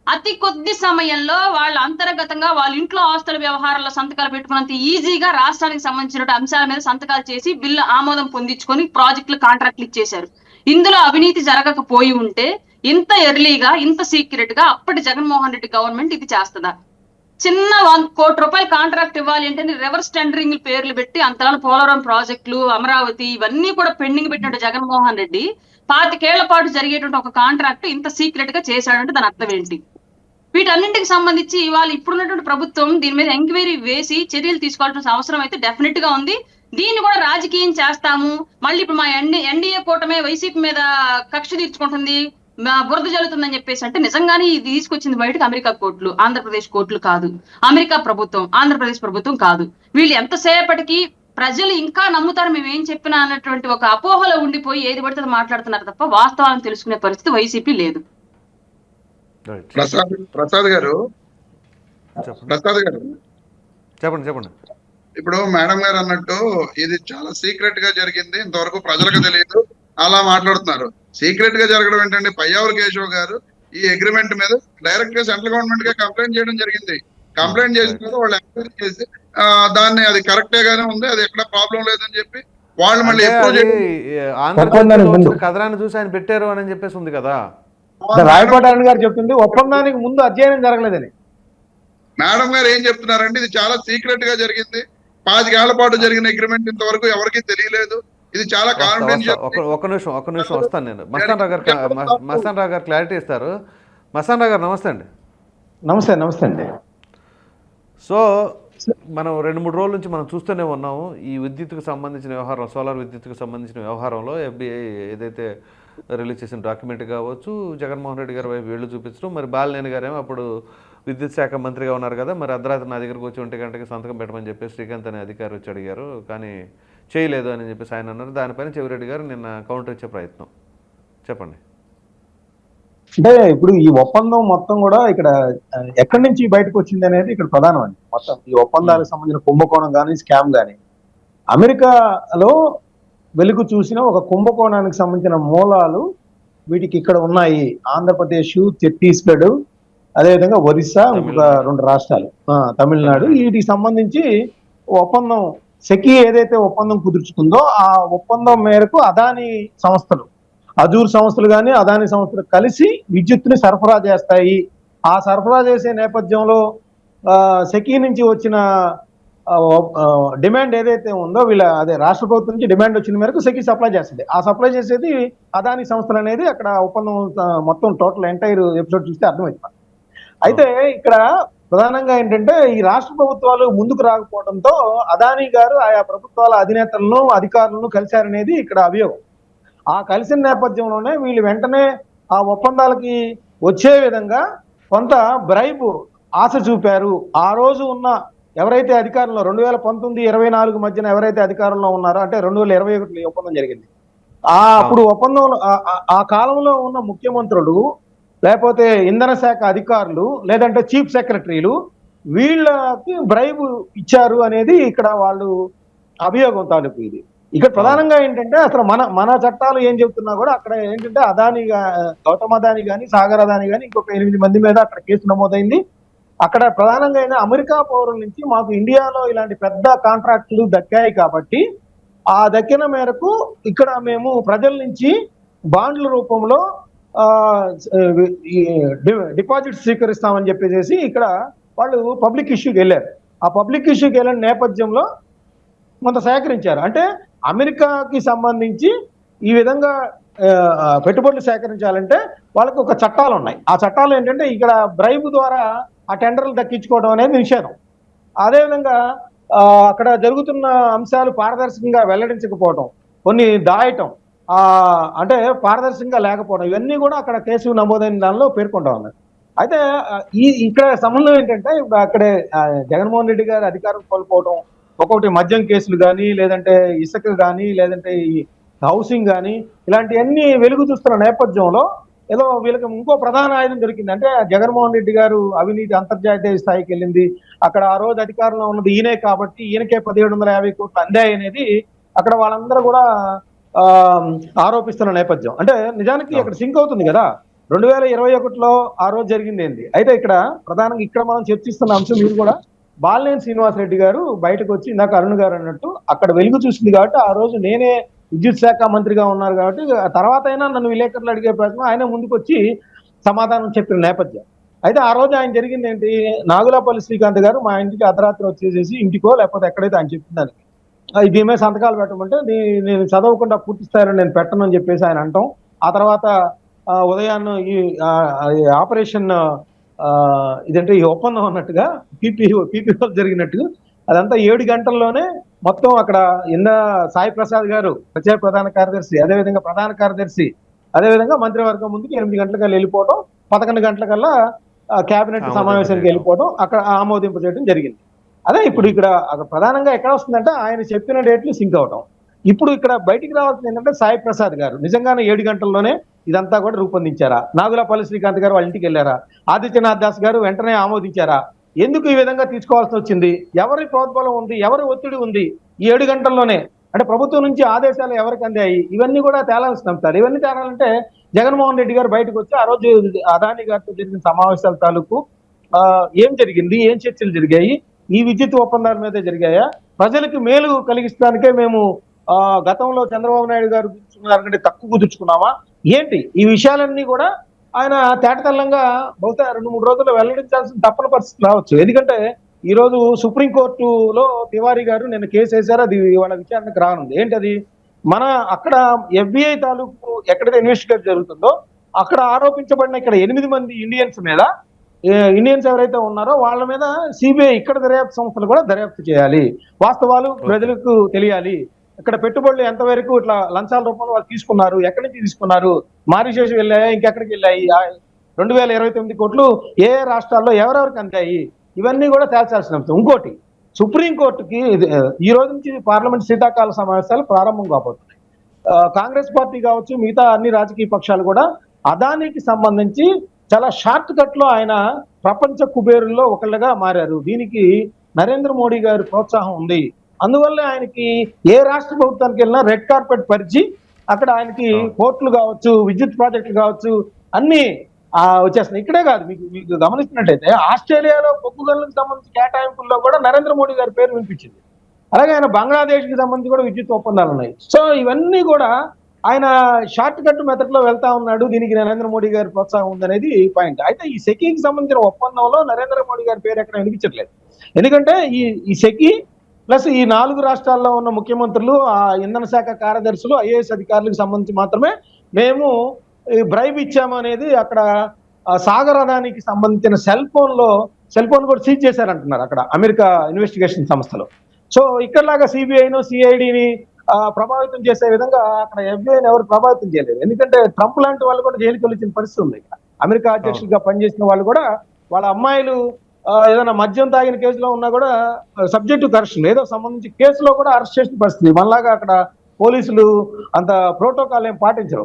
అతి కొద్ది సమయంలో వాళ్ళ అంతర్గతంగా వాళ్ళ ఇంట్లో ఆస్తుల వ్యవహారాల్లో సంతకాలు పెట్టుకున్నంత ఈజీగా రాష్ట్రానికి సంబంధించిన అంశాల మీద సంతకాలు చేసి బిల్లు ఆమోదం పొందించుకొని ప్రాజెక్టులు కాంట్రాక్ట్లు ఇచ్చేశారు. ఇందులో అవినీతి జరగకపోయి ఉంటే ఇంత ఎర్లీగా ఇంత సీక్రెట్ గా అప్పటి జగన్మోహన్ రెడ్డి గవర్నమెంట్ ఇది చేస్తుందా? చిన్న 1 కోటి రూపాయల కాంట్రాక్ట్ ఇవ్వాలి అంటే రివర్స్ టెండరింగ్ పేర్లు పెట్టి అంతలా పోలవరం ప్రాజెక్టులు, అమరావతి ఇవన్నీ కూడా పెండింగ్ పెట్టినట్టు జగన్మోహన్ రెడ్డి 25 ఏళ్ల పాటు జరిగేటువంటి ఒక కాంట్రాక్ట్ ఇంత సీక్రెట్ గా చేశాడంటే దాని అర్థం ఏంటి? వీటన్నింటికి సంబంధించి ఇవాళ ఇప్పుడున్నటువంటి ప్రభుత్వం దీని మీద ఎంక్వైరీ వేసి చర్యలు తీసుకోవాల్సిన అవసరం అయితే డెఫినెట్ గా ఉంది. దీన్ని కూడా రాజకీయం చేస్తాము. మళ్ళీ ఇప్పుడు మా ఎన్డీఏ కూటమే వైసీపీ మీద కక్ష తీర్చుకుంటుంది, బురద జల్లుతుందని చెప్పేసి అంటే నిజంగానే ఇది తీసుకొచ్చింది బయటకు అమెరికా కోర్టులు, ఆంధ్రప్రదేశ్ కోర్టులు కాదు, అమెరికా ప్రభుత్వం, ఆంధ్రప్రదేశ్ ప్రభుత్వం కాదు. వీళ్ళు ఎంతసేపటికి ప్రజలు ఇంకా నమ్ముతారు మేము ఏం చెప్పినా అన్నటువంటి ఒక అపోహలో ఉండిపోయి ఏది పడితే అది మాట్లాడుతున్నారు తప్ప వాస్తవాలను తెలుసుకునే పరిస్థితి వైసీపీ లేదు. రైట్, ప్రసాద్ గారు చెప్పండి. ఇప్పుడు మేడం గారు అన్నట్టు ఇది చాలా సీక్రెట్ గా జరిగింది, ఇంతవరకు ప్రజలకు తెలియదు అలా మాట్లాడుతున్నారు. సీక్రెట్ గా జరగడం ఏంటంటే పయ్యావుల కేశవ్ గారు ఈ అగ్రిమెంట్ మీద డైరెక్ట్ గా సెంట్రల్ గవర్నమెంట్ గా కంప్లైంట్ చేయడం జరిగింది. కంప్లైంట్ చేసిన తర్వాత వాళ్ళు ఎంక్వైరీ చేసి దాన్ని అది కరెక్టే గానే ఉంది, అది ఎక్కడ ప్రాబ్లం లేదని చెప్పి వాళ్ళు మళ్ళీ ఆంధ్రప్రదేశ్ కథనాన్ని చూసి ఆయన పెట్టారు అని చెప్పేసి ఉంది కదా. రాయపాటి గారు చెప్తుంది ఒప్పందానికి ముందు అధ్యయనం జరగలేదని. మేడం గారు ఏం చెప్తున్నారంటే ఇది చాలా సీక్రెట్ గా జరిగింది, 5 ఏళ్ల పాటు జరిగిన అగ్రిమెంట్ ఇంతవరకు ఎవరికి తెలియలేదు, ఇది చాలా కాన్ఫిడెన్షియల్. ఒక నిమిషం వస్తాను నేను. మస్తాన్ రావు గారు క్లారిటీ ఇస్తారు. మస్తాన్ రావు గారు నమస్తే అండి. నమస్తే అండి. సో మనం 2-3 రోజుల నుంచి మనం చూస్తూనే ఉన్నాము ఈ విద్యుత్తుకు సంబంధించిన వ్యవహారం, సోలార్ విద్యుత్తుకు సంబంధించిన వ్యవహారంలో ఎఫ్బిఐ ఏదైతే రిలీజ్ చేసిన డాక్యుమెంట్ కావచ్చు, జగన్మోహన్ రెడ్డి గారి వైపు వేళ్ళు చూపించడం, మరి బాలినేని గారేమో అప్పుడు విద్యుత్ శాఖ మంత్రిగా ఉన్నారు కదా, మరి అర్ధరాత్రి నా దగ్గరకు వచ్చి 1 గంటకి సంతకం పెట్టమని చెప్పి శ్రీకాంత్ అనే అధికారి వచ్చి అడిగారు, కానీ చేయలేదు అని చెప్పేసి ఆయన అన్నారు. దానిపైన చెవిరెడ్డి గారు నిన్న కౌంటర్ ఇచ్చే ప్రయత్నం. చెప్పండి. అంటే ఇప్పుడు ఈ ఒప్పందం మొత్తం కూడా ఇక్కడ ఎక్కడి నుంచి బయటకు వచ్చింది అనేది ఇక్కడ ప్రధానం అండి. మొత్తం ఈ ఒప్పందాలకు సంబంధించిన కుంభకోణం కానీ స్కామ్ కానీ అమెరికాలో వెలుగు చూసిన ఒక కుంభకోణానికి సంబంధించిన మూలాలు వీటికి ఇక్కడ ఉన్నాయి. ఆంధ్రప్రదేశ్, ఛత్తీస్గఢ్, అదేవిధంగా ఒరిస్సా, ఇంకొక 2 రాష్ట్రాలు, తమిళనాడు, వీటికి సంబంధించి ఒప్పందం సెకీ ఏదైతే ఒప్పందం కుదుర్చుకుందో ఆ ఒప్పందం మేరకు అదానీ సంస్థలు, అజూర్ సంస్థలు కానీ అదానీ సంస్థలు కలిసి విద్యుత్తుని సరఫరా చేస్తాయి. ఆ సరఫరా చేసే నేపథ్యంలో సెకీ నుంచి వచ్చిన డిమాండ్ ఏదైతే ఉందో అదే రాష్ట్ర ప్రభుత్వం నుంచి డిమాండ్ వచ్చిన మేరకు సెకీ సప్లై చేస్తుంది. ఆ సప్లై చేసేది అదానీ సంస్థలు అనేది అక్కడ ఒప్పందం మొత్తం టోటల్ ఎంటైర్ ఎపిసోడ్ చూస్తే అర్థమవుతుంది. అయితే ఇక్కడ ప్రధానంగా ఏంటంటే ఈ రాష్ట్ర ప్రభుత్వాలు ముందుకు రాకపోవడంతో అదానీ గారు ఆయా ప్రభుత్వాల అధినేతలను అధికారులను కలిశారనేది ఇక్కడ అభియోగం. ఆ కలిసిన నేపథ్యంలోనే వీళ్ళు వెంటనే ఆ ఒప్పందాలకి వచ్చే విధంగా కొంత బ్రైబ్ ఆశ చూపారు. ఆ రోజు ఉన్న ఎవరైతే అధికారంలో 2019-24 మధ్యన ఎవరైతే అధికారంలో ఉన్నారో, అంటే 2021 ఒప్పందం జరిగింది, అప్పుడు ఒప్పందంలో ఆ కాలంలో ఉన్న ముఖ్యమంత్రులు, లేకపోతే ఇంధన శాఖ అధికారులు, లేదంటే చీఫ్ సెక్రటరీలు వీళ్ళకి బ్రైబ్ ఇచ్చారు అనేది ఇక్కడ వాళ్ళు అభియోగం తాలూకు. ఇది ఇక్కడ ప్రధానంగా ఏంటంటే అసలు మన చట్టాలు ఏం చెబుతున్నా కూడా అక్కడ ఏంటంటే గౌతమ్ అదానీ కానీ, సాగర్ అదానీ కానీ, ఇంకొక 8 మంది మీద అక్కడ కేసు నమోదైంది. అక్కడ ప్రధానంగా అమెరికా పౌరుల నుంచి మాకు ఇండియాలో ఇలాంటి పెద్ద కాంట్రాక్టులు దక్కాయి కాబట్టి ఆ దక్కిన మేరకు ఇక్కడ మేము ప్రజల నుంచి బాండ్ల రూపంలో డిపాజిట్ స్వీకరిస్తామని చెప్పేసి ఇక్కడ వాళ్ళు పబ్లిక్ ఇష్యూకి వెళ్ళారు. ఆ పబ్లిక్ ఇష్యూకి వెళ్ళిన నేపథ్యంలో కొంత సేకరించారు. అంటే అమెరికాకి సంబంధించి ఈ విధంగా పెట్టుబడులు సేకరించాలంటే వాళ్ళకి ఒక చట్టాలు ఉన్నాయి. ఆ చట్టాలు ఏంటంటే ఇక్కడ బ్రైబ్ ద్వారా ఆ టెండర్లు దక్కించుకోవడం అనేది నిషేధం. అదేవిధంగా అక్కడ జరుగుతున్న అంశాలు పారదర్శకంగా వెల్లడించకపోవడం, కొన్ని దాయటం, అంటే పారదర్శకంగా లేకపోవడం, ఇవన్నీ కూడా అక్కడ కేసు నమోదైన దానిలో పేర్కొంటా ఉన్నారు. అయితే ఇక్కడ సంబంధం ఏంటంటే ఇప్పుడు అక్కడే జగన్మోహన్ రెడ్డి గారు అధికారం కోల్పోవడం, ఒకటి మద్యం కేసులు కానీ, లేదంటే ఇసుక కానీ, లేదంటే ఈ హౌసింగ్ కానీ, ఇలాంటివన్నీ వెలుగు చూస్తున్న నేపథ్యంలో ఏదో వీళ్ళకి ఇంకో ప్రధాన ఆయుధం దొరికింది. అంటే జగన్మోహన్ రెడ్డి గారు అవినీతి అంతర్జాతీయ స్థాయికి వెళ్ళింది, అక్కడ ఆ రోజు అధికారంలో ఉన్నది ఈయనే కాబట్టి ఈయనకే 1750 కోట్లు అందాయి అనేది అక్కడ వాళ్ళందరూ కూడా ఆరోపిస్తున్న నేపథ్యం. అంటే నిజానికి అక్కడ సింక్ అవుతుంది కదా. 2021లో ఆ రోజు జరిగింది ఏంటి. అయితే ఇక్కడ ప్రధానంగా ఇక్కడ మనం చర్చిస్తున్న అంశం మీరు కూడా బాలినేని శ్రీనివాసరెడ్డి గారు బయటకు వచ్చి ఇందాక అరుణ్ గారు అన్నట్టు అక్కడ వెలుగు చూసింది కాబట్టి ఆ రోజు నేనే విద్యుత్ శాఖ మంత్రిగా ఉన్నారు కాబట్టి తర్వాత అయినా నన్ను విలేకరులు అడిగే ప్రయత్నం ఆయన ముందుకు వచ్చి సమాధానం చెప్పిన నేపథ్యం. అయితే ఆ రోజు ఆయన జరిగింది ఏంటి, నాగులపల్లి శ్రీకాంత్ గారు మా ఇంటికి అర్ధరాత్రి వచ్చేసేసి ఇంటికో లేకపోతే ఎక్కడైతే ఆయన చెప్పిన దీని మీద సంతకాలు పెట్టమంటే నేను చదవకుండా పూర్తి స్థాయిలో నేను పెట్టను అని చెప్పేసి ఆయన అంటాం. ఆ తర్వాత ఉదయాన్నే ఈ ఆపరేషన్ ఇదంటే ఈ ఒప్పందం అన్నట్టుగా పీపీఓ జరిగినట్టుగా అదంతా 7 గంటల్లోనే మొత్తం అక్కడ సాయి ప్రసాద్ గారు ప్రత్యేక ప్రధాన కార్యదర్శి, అదేవిధంగా ప్రధాన కార్యదర్శి, అదేవిధంగా మంత్రివర్గం ముందుకి 8 గంటలకల్లా వెళ్ళిపోవడం, 11 గంటలకల్లా కేబినెట్ సమావేశానికి వెళ్ళిపోవడం, అక్కడ ఆమోదింపు చేయడం జరిగింది. అదే ఇప్పుడు ఇక్కడ ప్రధానంగా ఎక్కడ వస్తుందంటే ఆయన చెప్పిన డేట్లు సింక్ అవటం. ఇప్పుడు ఇక్కడ బయటికి రావాల్సింది ఏంటంటే సాయి ప్రసాద్ గారు నిజంగానే 7 గంటల్లోనే ఇదంతా కూడా రూపొందించారా? నాగులపల్లి శ్రీకాంత్ గారు వాళ్ళ ఇంటికి వెళ్ళారా? ఆదిత్యనాథ్ దాస్ గారు వెంటనే ఆమోదించారా? ఎందుకు ఈ విధంగా తీసుకోవాల్సి వచ్చింది? ఎవరి ప్రోద్బలం ఉంది? ఎవరి ఒత్తిడి ఉంది? ఈ 7 గంటల్లోనే అంటే ప్రభుత్వం నుంచి ఆదేశాలు ఎవరికి అందాయి? ఇవన్నీ కూడా తేలాల్సిన అంశాలు. ఇవన్నీ తేలాలంటే జగన్మోహన్ రెడ్డి గారు బయటకు వచ్చి ఆ రోజు అదాని గారితో జరిగిన సమావేశాల తాలూకు ఏం జరిగింది, ఏం చర్చలు జరిగాయి, ఈ విద్యుత్ ఒప్పందాల మీద జరిగాయా, ప్రజలకు మేలు కలిగించడానికే మేము గతంలో చంద్రబాబు నాయుడు గారు కుదుర్చుకున్నారంటే తక్కువ కుదుర్చుకున్నామా ఏంటి, ఈ విషయాలన్నీ కూడా ఆయన తేటతెల్లంగా బహుశా 2-3 రోజుల్లో వెల్లడించాల్సిన తప్పని పరిస్థితి రావచ్చు. ఎందుకంటే ఈ రోజు సుప్రీంకోర్టులో తివారీ గారు నిన్న కేసు వేశారు, అది వాళ్ళ విచారణకు రానుంది. ఏంటది, మన అక్కడ FBI తాలూకు ఎక్కడైతే ఇన్వెస్టిగేట్ జరుగుతుందో అక్కడ ఆరోపించబడిన ఇక్కడ 8 మంది ఇండియన్స్ మీద, ఇండియన్స్ ఎవరైతే ఉన్నారో వాళ్ళ మీద CBI ఇక్కడ దర్యాప్తు సంస్థలు కూడా దర్యాప్తు చేయాలి, వాస్తవాలు ప్రజలకు తెలియాలి. ఇక్కడ పెట్టుబడులు ఎంతవరకు ఇట్లా లంచాల రూపంలో వాళ్ళు తీసుకున్నారు, ఎక్కడి నుంచి తీసుకున్నారు, మారిషస్ వెళ్ళాయా, ఇంకెక్కడికి వెళ్ళాయి, 2029 కోట్లు ఏ రాష్ట్రాల్లో ఎవరెవరికి అందాయి, ఇవన్నీ కూడా తేల్చాల్సిన అంశం. ఇంకోటి, సుప్రీంకోర్టుకి ఈ రోజు నుంచి పార్లమెంట్ శీతాకాల సమావేశాలు ప్రారంభం కాబోతున్నాయి. కాంగ్రెస్ పార్టీ కావచ్చు, మిగతా అన్ని రాజకీయ పక్షాలు కూడా అదానికి సంబంధించి చాలా షార్ట్ కట్ లో ఆయన ప్రపంచ కుబేరుల్లో ఒకళ్ళగా మారారు. దీనికి నరేంద్ర మోడీ గారి ప్రోత్సాహం ఉంది. అందువల్ల ఆయనకి ఏ రాష్ట్ర ప్రభుత్వానికి వెళ్ళినా రెడ్ కార్పెట్ పరిచి అక్కడ ఆయనకి పోర్టులు కావచ్చు, విద్యుత్ ప్రాజెక్టులు కావచ్చు, అన్ని వచ్చేస్తున్నాయి. ఇక్కడే కాదు, మీకు గమనిస్తున్నట్టయితే ఆస్ట్రేలియాలో బొగ్గు గనులకు సంబంధించి కేటాయింపుల్లో కూడా నరేంద్ర మోడీ గారి పేరు వినిపించింది. అలాగే ఆయన బంగ్లాదేశ్ కి సంబంధించి కూడా విద్యుత్ ఒప్పందాలు ఉన్నాయి. సో ఇవన్నీ కూడా ఆయన షార్ట్ కట్ మెథడ్ లో వెళ్తా ఉన్నాడు. దీనికి నరేంద్ర మోడీ గారి ప్రోత్సాహం ఉందనేది పాయింట్. అయితే ఈ సెకీకి సంబంధించిన ఒప్పందంలో నరేంద్ర మోడీ గారి పేరు ఎక్కడ వినిపించట్లేదు. ఎందుకంటే ఈ సెకీ ప్లస్ ఈ 4 రాష్ట్రాల్లో ఉన్న ముఖ్యమంత్రులు, ఆ ఇంధన శాఖ కార్యదర్శులు, IAS అధికారులకు సంబంధించి మాత్రమే మేము బ్రైబ్ ఇచ్చాము అనేది అక్కడ సాగర్ అదానికి సంబంధించిన సెల్ ఫోన్ కూడా సీజ్ చేశారంటున్నారు అక్కడ అమెరికా ఇన్వెస్టిగేషన్ సంస్థలు. సో ఇక్కడలాగా CBIను CIDని ప్రభావితం చేసే విధంగా అక్కడ FBIని ఎవరు ప్రభావితం చేయలేదు. ఎందుకంటే ట్రంప్ లాంటి వాళ్ళు కూడా జైలుకి వెళ్ళిన పరిస్థితి ఉంది. ఇక్కడ అమెరికా అధ్యక్షుడిగా పనిచేసిన వాళ్ళు కూడా వాళ్ళ అమ్మాయిలు ఏదైనా మద్యం తాగిన కేసులో ఉన్నా కూడా సబ్జెక్టు కరెక్షన్ ఏదో సంబంధించి కేసులో కూడా అరెస్ట్ చేసిన పరిస్థితి. మనలాగా అక్కడ పోలీసులు అంత ప్రోటోకాల్ ఏం పాటించరు.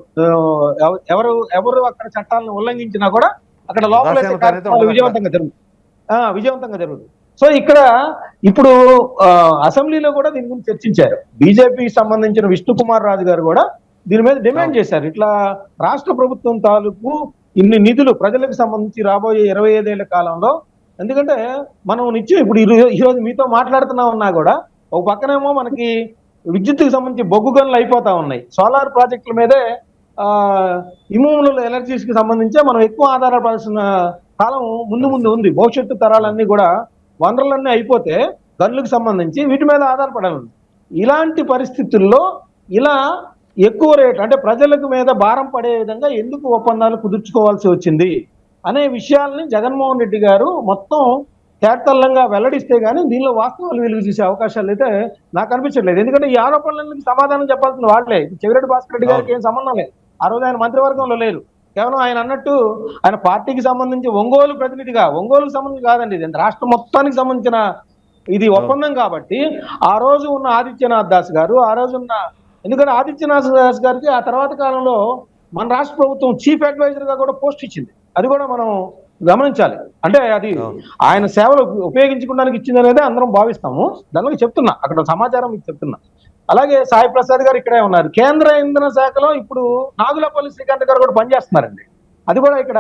ఎవరు అక్కడ చట్టాలను ఉల్లంఘించినా కూడా అక్కడ లోపలైతే కార్యక్రమాలు విజయవంతంగా జరుగుతుంది. సో ఇక్కడ ఇప్పుడు అసెంబ్లీలో కూడా దీని గురించి చర్చించారు. బీజేపీకి సంబంధించిన విష్ణు కుమార్ రాజు గారు కూడా దీని మీద డిమాండ్ చేశారు. ఇట్లా రాష్ట్ర ప్రభుత్వం తాలూకు ఇన్ని నిధులు ప్రజలకు సంబంధించి రాబోయే 25 ఏళ్ల కాలంలో, ఎందుకంటే మనం నిత్యం ఇప్పుడు ఈరోజు మీతో మాట్లాడుతున్నా ఉన్నా కూడా ఒక పక్కనేమో మనకి విద్యుత్తుకు సంబంధించి బొగ్గు గనులు అయిపోతా ఉన్నాయి. సోలార్ ప్రాజెక్టుల మీదే ఇమ్యూనబుల్ ఎనర్జీస్ కి సంబంధించే మనం ఎక్కువ ఆధారపడాల్సిన కాలం ముందు ఉంది. భవిష్యత్తు తరాలన్నీ కూడా వనరులన్నీ అయిపోతే గనులకు సంబంధించి వీటి మీద ఆధారపడాలి. ఇలాంటి పరిస్థితుల్లో ఇలా ఎక్కువ రేట్ అంటే ప్రజలకు మీద భారం పడే విధంగా ఎందుకు ఒప్పందాలు కుదుర్చుకోవాల్సి వచ్చింది అనే విషయాల్ని జగన్మోహన్ రెడ్డి గారు మొత్తం తేటతెల్లంగా వెల్లడిస్తే గానీ దీనిలో వాస్తవాలు వెలుగు చూసే అవకాశాలు అయితే నాకు అనిపించట్లేదు. ఎందుకంటే ఈ ఆరోపణలకి సమాధానం చెప్పాల్సిన వాళ్ళే. చెవిరెడ్డి భాస్కర్ రెడ్డి గారికి ఏం సంబంధం లేదు. ఆ రోజు ఆయన మంత్రివర్గంలో లేరు. కేవలం ఆయన అన్నట్టు ఆయన పార్టీకి సంబంధించి ఒంగోలు ప్రతినిధిగా, ఒంగోలుకు సంబంధించి కాదండి, ఇది రాష్ట్ర మొత్తానికి సంబంధించిన ఇది ఒప్పందం కాబట్టి ఆ రోజు ఉన్న ఆదిత్యనాథ్ దాస్ గారు, ఆ రోజు ఉన్న ఎందుకంటే ఆదిత్యనాథ్ దాస్ గారికి ఆ తర్వాత కాలంలో మన రాష్ట్ర ప్రభుత్వం చీఫ్ అడ్వైజర్ గా కూడా పోస్ట్ ఇచ్చింది. అది కూడా మనం గమనించాలి. అంటే అది ఆయన సేవలు ఉపయోగించుకోవడానికి ఇచ్చింది అనేది అందరం భావిస్తాము. దానిలో చెప్తున్నా, అక్కడ సమాచారం మీకు చెప్తున్నా. అలాగే సాయి ప్రసాద్ గారు ఇక్కడే ఉన్నారు. కేంద్ర ఇంధన శాఖలో ఇప్పుడు నాగులపల్లి శ్రీకాంత్ గారు కూడా పనిచేస్తున్నారండి. అది కూడా ఇక్కడ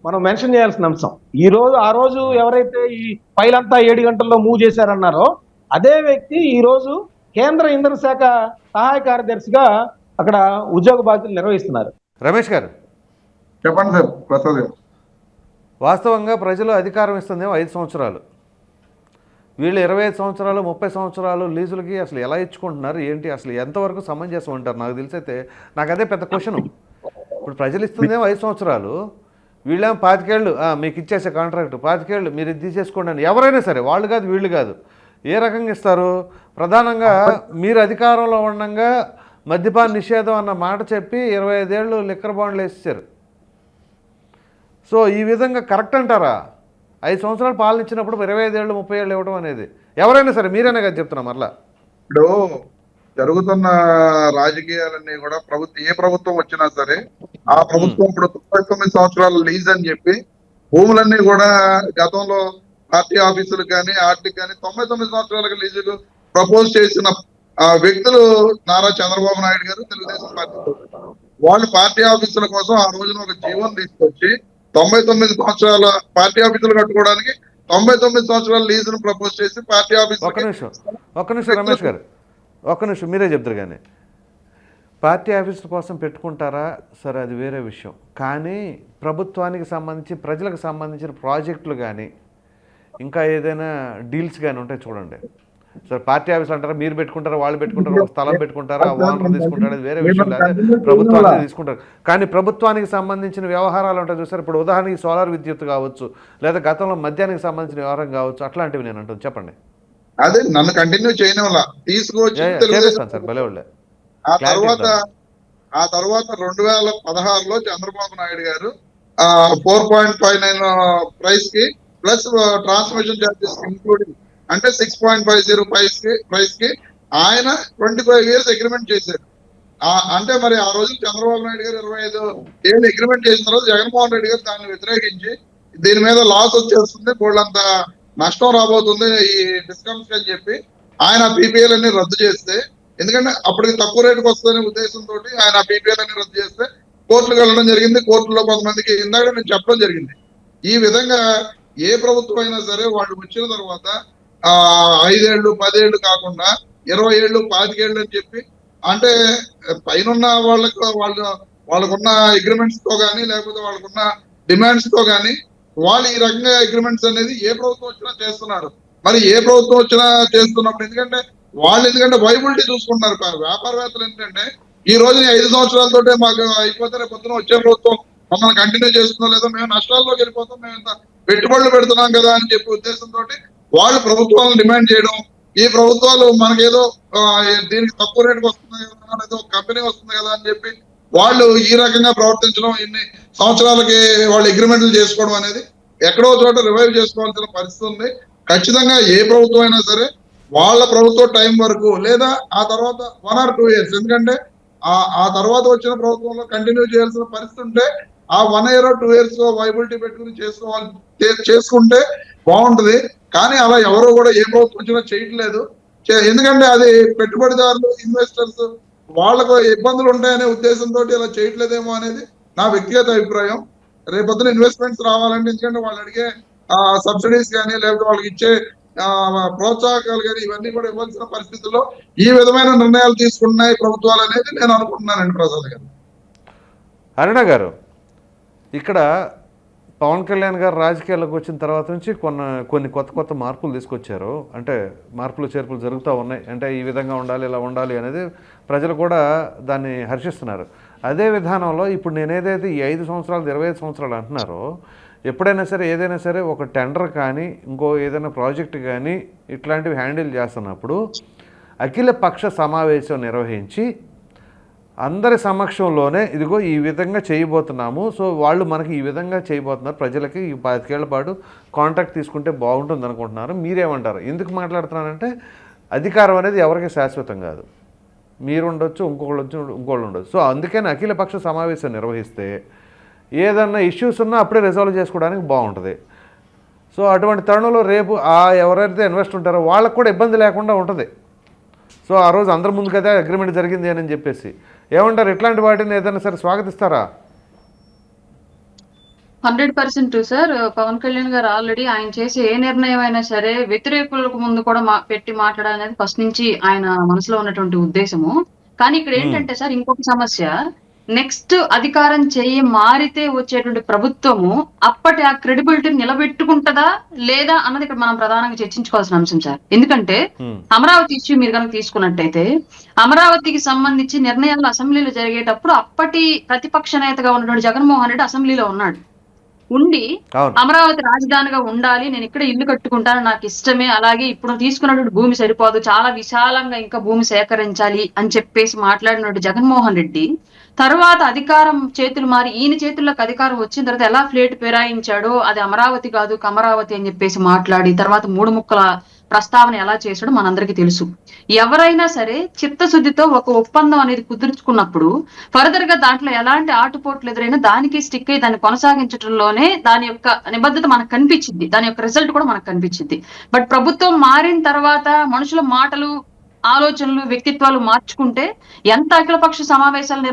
మనం మెన్షన్ చేయాల్సిన అంశం. ఆ రోజు ఎవరైతే ఈ ఫైలంతా 7 గంటల్లో మూవ్ చేశారన్నారో అదే వ్యక్తి ఈ రోజు కేంద్ర ఇంధన శాఖ సహాయ కార్యదర్శిగా అక్కడ ఉద్యోగ బాధ్యతలు నిర్వహిస్తున్నారు. రమేష్ గారు చెప్పండి సార్. ప్రసాద్ గారు, వాస్తవంగా ప్రజలు అధికారం ఇస్తుందేమో 5 సంవత్సరాలు, వీళ్ళు 25 సంవత్సరాలు 30 సంవత్సరాలు లీజులకి అసలు ఎలా ఇచ్చుకుంటున్నారు ఏంటి, అసలు ఎంతవరకు సమంజసం అంటారు? నాకు తెలిసైతే నాకు అదే పెద్ద క్వశ్చన్. ఇప్పుడు ప్రజలు ఇస్తుందేమో 5 సంవత్సరాలు, వీళ్ళేమో 25 ఏళ్ళు మీకు ఇచ్చేసే కాంట్రాక్ట్ 25 ఏళ్ళు మీరు ఇది తీసేసుకోండి అని. ఎవరైనా సరే, వాళ్ళు కాదు వీళ్ళు కాదు, ఏ రకంగా ఇస్తారు? ప్రధానంగా మీరు అధికారంలో ఉండగా మద్యపాన నిషేధం అన్న మాట చెప్పి 25 ఏళ్ళు లిక్కర్ బాండ్లు వేసేసారు. సో ఈ విధంగా కరెక్ట్ అంటారా? 5 సంవత్సరాలు పాలన ఇచ్చినప్పుడు 25 ఏళ్ళు 30 ఏళ్ళు ఇవ్వడం అనేది ఎవరైనా సరే మీరైనా కదా చెప్తున్నా మరలా. ఇప్పుడు జరుగుతున్న రాజకీయాలన్నీ కూడా ఏ ప్రభుత్వం వచ్చినా సరే ఆ ప్రభుత్వం ఇప్పుడు 99 సంవత్సరాల లీజ్ అని చెప్పి భూములన్నీ కూడా గతంలో పార్టీ ఆఫీసులకు కానీ వాటికి కానీ 99 సంవత్సరాలకు లీజులు ప్రపోజ్ చేసిన వ్యక్తులు నారా చంద్రబాబు నాయుడు గారు, తెలుగుదేశం పార్టీ. వాళ్ళు పార్టీ ఆఫీసుల కోసం ఆ రోజున ఒక జీవనం తీసుకొచ్చి 99 సంవత్సరాల పార్టీ ఆఫీసులు కట్టుకోవడానికి 99 సంవత్సరాల లీజును ప్రపోజ్ చేసి పార్టీ ఆఫీస్. ఒక్క నిమిషం రమేష్ గారు, ఒక్క నిమిషం మీరే చెప్తారు. కానీ పార్టీ ఆఫీసుల కోసం పెట్టుకుంటారా సరే, అది వేరే విషయం. కానీ ప్రభుత్వానికి సంబంధించి ప్రజలకు సంబంధించిన ప్రాజెక్టులు కానీ ఇంకా ఏదైనా డీల్స్ కానీ ఉంటాయి చూడండి సార్. పార్టీ ఆఫీస్ అంటారా, మీరు పెట్టుకుంటారా, వాళ్ళు పెట్టుకుంటారా, ఒక స్థలం పెట్టుకుంటారా, ఓనర్ తీసుకుంటారు, అది వేరే విషయం. లేదా ప్రభుత్వానికి తీసుకుంటారు. కానీ ప్రభుత్వానికి సంబంధించిన వ్యవహారాలు ఉంటాయి చూసారు. ఇప్పుడు ఉదాహరణకి సోలార్ విద్యుత్ కావచ్చు, లేదా గతంలో మద్యానికి సంబంధించిన వ్యవహారం కావచ్చు, అట్లాంటివి నేను అంటాను. చెప్పండి. అదే నన్ను కంటిన్యూ చేయడం వల్ల తీసుకొచ్చి సార్ భలేవాళ్ళే. ఆ తర్వాత 2016లో చంద్రబాబు నాయుడు గారు 4.59 ప్రైస్ కి ప్లస్ ట్రాన్స్మిషన్ చార్జెస్ ఇంక్లూడింగ్ అంటే 6.50 ప్రైస్ కి ఆయన 25 years అగ్రిమెంట్ చేశారు. అంటే మరి ఆ రోజు చంద్రబాబు నాయుడు గారు 25 ఏళ్ళు అగ్రిమెంట్ చేసిన తర్వాత జగన్మోహన్ రెడ్డి గారు దాన్ని వ్యతిరేకించి దీని మీద లాస్ వచ్చేస్తుంది, వాళ్ళంత నష్టం రాబోతుంది ఈ డిస్కౌంట్స్ అని చెప్పి ఆయన పీపీఎల్ అన్ని రద్దు చేస్తే, ఎందుకంటే అప్పటికి తక్కువ రేటుకి వస్తుందనే ఉద్దేశంతో ఆయన పీపీఎల్ అన్ని రద్దు చేస్తే కోర్టులకు వెళ్ళడం జరిగింది. కోర్టులో కొంతమందికి ఇందాక నేను చెప్పడం జరిగింది. ఈ విధంగా ఏ ప్రభుత్వం అయినా సరే వాళ్ళు వచ్చిన తర్వాత 5 ఏళ్ళు 10 ఏళ్ళు కాకుండా 20 ఏళ్ళు 25 ఏళ్ళు అని చెప్పి, అంటే పైన వాళ్ళకున్న అగ్రిమెంట్స్ తో కానీ లేకపోతే వాళ్ళకున్న డిమాండ్స్ తో కానీ వాళ్ళు ఈ రకంగా అగ్రిమెంట్స్ అనేది ఏ ప్రభుత్వం వచ్చినా చేస్తున్నారు. మరి ఏ ప్రభుత్వం వచ్చినా చేస్తున్నప్పుడు ఎందుకంటే వైబిలిటీ చూసుకుంటున్నారు. వ్యాపారవేత్తలు ఏంటంటే ఈ రోజు 5 సంవత్సరాలతోటే మాకు అయిపోతే రేపు పొద్దున వచ్చే ప్రభుత్వం మమ్మల్ని కంటిన్యూ చేస్తుందో లేదో, మేము నష్టాల్లోకి వెళ్ళిపోతాం, మేము ఇంత పెట్టుబడులు పెడుతున్నాం కదా అని చెప్పి ఉద్దేశంతో వాళ్ళు ప్రభుత్వాలను డిమాండ్ చేయడం, ఈ ప్రభుత్వాలు మనకేదో దీనికి తక్కువ రేటుకి వస్తుంది కదా, ఏదో కంపెనీ వస్తుంది కదా అని చెప్పి వాళ్ళు ఈ రకంగా ప్రవర్తించడం, ఇన్ని సంవత్సరాలకి వాళ్ళు అగ్రిమెంట్లు చేసుకోవడం అనేది ఎక్కడో చోట రివైవ్ చేసుకోవాల్సిన పరిస్థితి ఉంది. ఖచ్చితంగా ఏ ప్రభుత్వం అయినా సరే వాళ్ళ ప్రభుత్వ టైం వరకు లేదా ఆ తర్వాత 1 or 2 years, ఎందుకంటే ఆ తర్వాత వచ్చిన ప్రభుత్వంలో కంటిన్యూ చేయాల్సిన పరిస్థితి ఉంటే ఆ 1 year or 2 years వైబిలిటీ పెట్టుకుని చేసుకుంటే బాగుంటది. కానీ అలా ఎవరో కూడా ఏ ప్రభుత్వం వచ్చినా చేయట్లేదు. ఎందుకంటే అది పెట్టుబడిదారులు, ఇన్వెస్టర్స్ వాళ్ళకు ఇబ్బందులు ఉంటాయనే ఉద్దేశంతో ఇలా చేయట్లేదేమో అనేది నా వ్యక్తిగత అభిప్రాయం. రేపొద్దున ఇన్వెస్ట్మెంట్స్ రావాలంటే, ఎందుకంటే వాళ్ళు అడిగే సబ్సిడీస్ కానీ లేకపోతే వాళ్ళకి ఇచ్చే ప్రోత్సాహకాలు కానీ ఇవన్నీ కూడా ఇవ్వాల్సిన పరిస్థితుల్లో ఈ విధమైన నిర్ణయాలు తీసుకున్నాయి ప్రభుత్వాలు అనేది నేను అనుకుంటున్నానండి. ప్రసాద్ గారు, అరుణ గారు, ఇక్కడ పవన్ కళ్యాణ్ గారు రాజకీయాల్లోకి వచ్చిన తర్వాత నుంచి కొన్ని కొత్త మార్పులు తీసుకొచ్చారు. అంటే మార్పులు చేర్పులు జరుగుతూ ఉన్నాయి. అంటే ఈ విధంగా ఉండాలి, ఇలా ఉండాలి అనేది ప్రజలు కూడా దాన్ని హర్షిస్తున్నారు. అదే విధానంలో ఇప్పుడు నేనేదైతే ఈ 5 సంవత్సరాలు 25 సంవత్సరాలు అంటున్నారో, ఎప్పుడైనా సరే ఏదైనా సరే ఒక టెండర్ కానీ ఇంకో ఏదైనా ప్రాజెక్ట్ కానీ ఇట్లాంటివి హ్యాండిల్ చేస్తున్నప్పుడు అఖిల పక్ష సమావేశం నిర్వహించి అందరి సమక్షంలోనే ఇదిగో ఈ విధంగా చేయబోతున్నాము, సో వాళ్ళు మనకి ఈ విధంగా చేయబోతున్నారు, ప్రజలకి ఈ 25 ఏళ్ల పాటు కాంట్రాక్ట్ తీసుకుంటే బాగుంటుంది అనుకుంటున్నారు. మీరేమంటారు? ఎందుకు మాట్లాడుతున్నానంటే అధికారం అనేది ఎవరికి శాశ్వతం కాదు. మీరు ఉండొచ్చు, ఇంకోళ్ళు ఉండొచ్చు. సో అందుకని అఖిల పక్ష సమావేశం నిర్వహిస్తే ఏదన్నా ఇష్యూస్ ఉన్నా అప్పుడే రిజాల్వ్ చేసుకోవడానికి బాగుంటుంది. సో అటువంటి తరుణంలో రేపు ఎవరైతే ఇన్వెస్ట్ ఉంటారో వాళ్ళకు కూడా ఇబ్బంది లేకుండా ఉంటుంది. సో ఆ రోజు అందరి ముందు కదా అగ్రిమెంట్ జరిగింది అని చెప్పేసి ఏమంటారు? ఇట్లాంటి వాటిని ఏదైనా సరే స్వాగతిస్తారా? 100% సార్. పవన్ కళ్యాణ్ గారు ఆల్రెడీ ఆయన చేసే ఏ నిర్ణయం అయినా సరే వ్యతిరేకులకు ముందు కూడా పెట్టి మాట్లాడాలనేది ఫస్ట్ నుంచి ఆయన మనసులో ఉన్నటువంటి ఉద్దేశము. కానీ ఇక్కడ ఏంటంటే సార్ ఇంకొక సమస్య, నెక్స్ట్ అధికారం మారితే వచ్చేటువంటి ప్రభుత్వము అప్పటి ఆ క్రెడిబిలిటీని నిలబెట్టుకుంటదా లేదా అన్నది ఇక్కడ మనం ప్రధానంగా చర్చించుకోవాల్సిన అంశం సార్. ఎందుకంటే అమరావతి ఇష్యూ మీరు కనుక తీసుకున్నట్టయితే అమరావతికి సంబంధించి నిర్ణయాలు అసెంబ్లీలో జరిగేటప్పుడు అప్పటి ప్రతిపక్ష నేతగా ఉన్నటువంటి జగన్మోహన్ రెడ్డి అసెంబ్లీలో ఉన్నాడు. ఉండి అవును. అమరావతి రాజధానిగా ఉండాలి, నేను ఇక్కడ ఇల్లు కట్టుకుంటాను, నాకు ఇష్టమే, అలాగే ఇప్పుడు తీసుకున్నటువంటి భూమి సరిపోదు, చాలా విశాలంగా ఇంకా భూమి సేకరించాలి అని చెప్పేసి మాట్లాడినటువంటి జగన్మోహన్ రెడ్డి తర్వాత అధికారం చేతులు మారి ఈయన చేతుల్లోకి అధికారం వచ్చిన తర్వాత ఎలా ప్లేట్ ఫిరాయించాడో, అది అమరావతి కాదు కమరావతి అని చెప్పేసి మాట్లాడి తర్వాత 3 ముక్కల ప్రస్తావన ఎలా చేశాడో మనందరికీ తెలుసు. ఎవరైనా సరే చిత్తశుద్ధితో ఒక ఒప్పందం అనేది కుదుర్చుకున్నప్పుడు ఫర్దర్ గా దాంట్లో ఎలాంటి ఆటుపోట్లు ఎదురైనా దానికి స్టిక్ అయ్యి దాన్ని కొనసాగించడంలోనే దాని యొక్క నిబద్ధత మనకు కనిపించింది, దాని యొక్క రిజల్ట్ కూడా మనకు కనిపించింది. బట్ ప్రభుత్వం మారిన తర్వాత మనుషుల మాటలు, ఆలోచనలు, వ్యక్తిత్వాలు మార్చుకుంటే ఎంత అఖిలపక్ష సమావేశాలు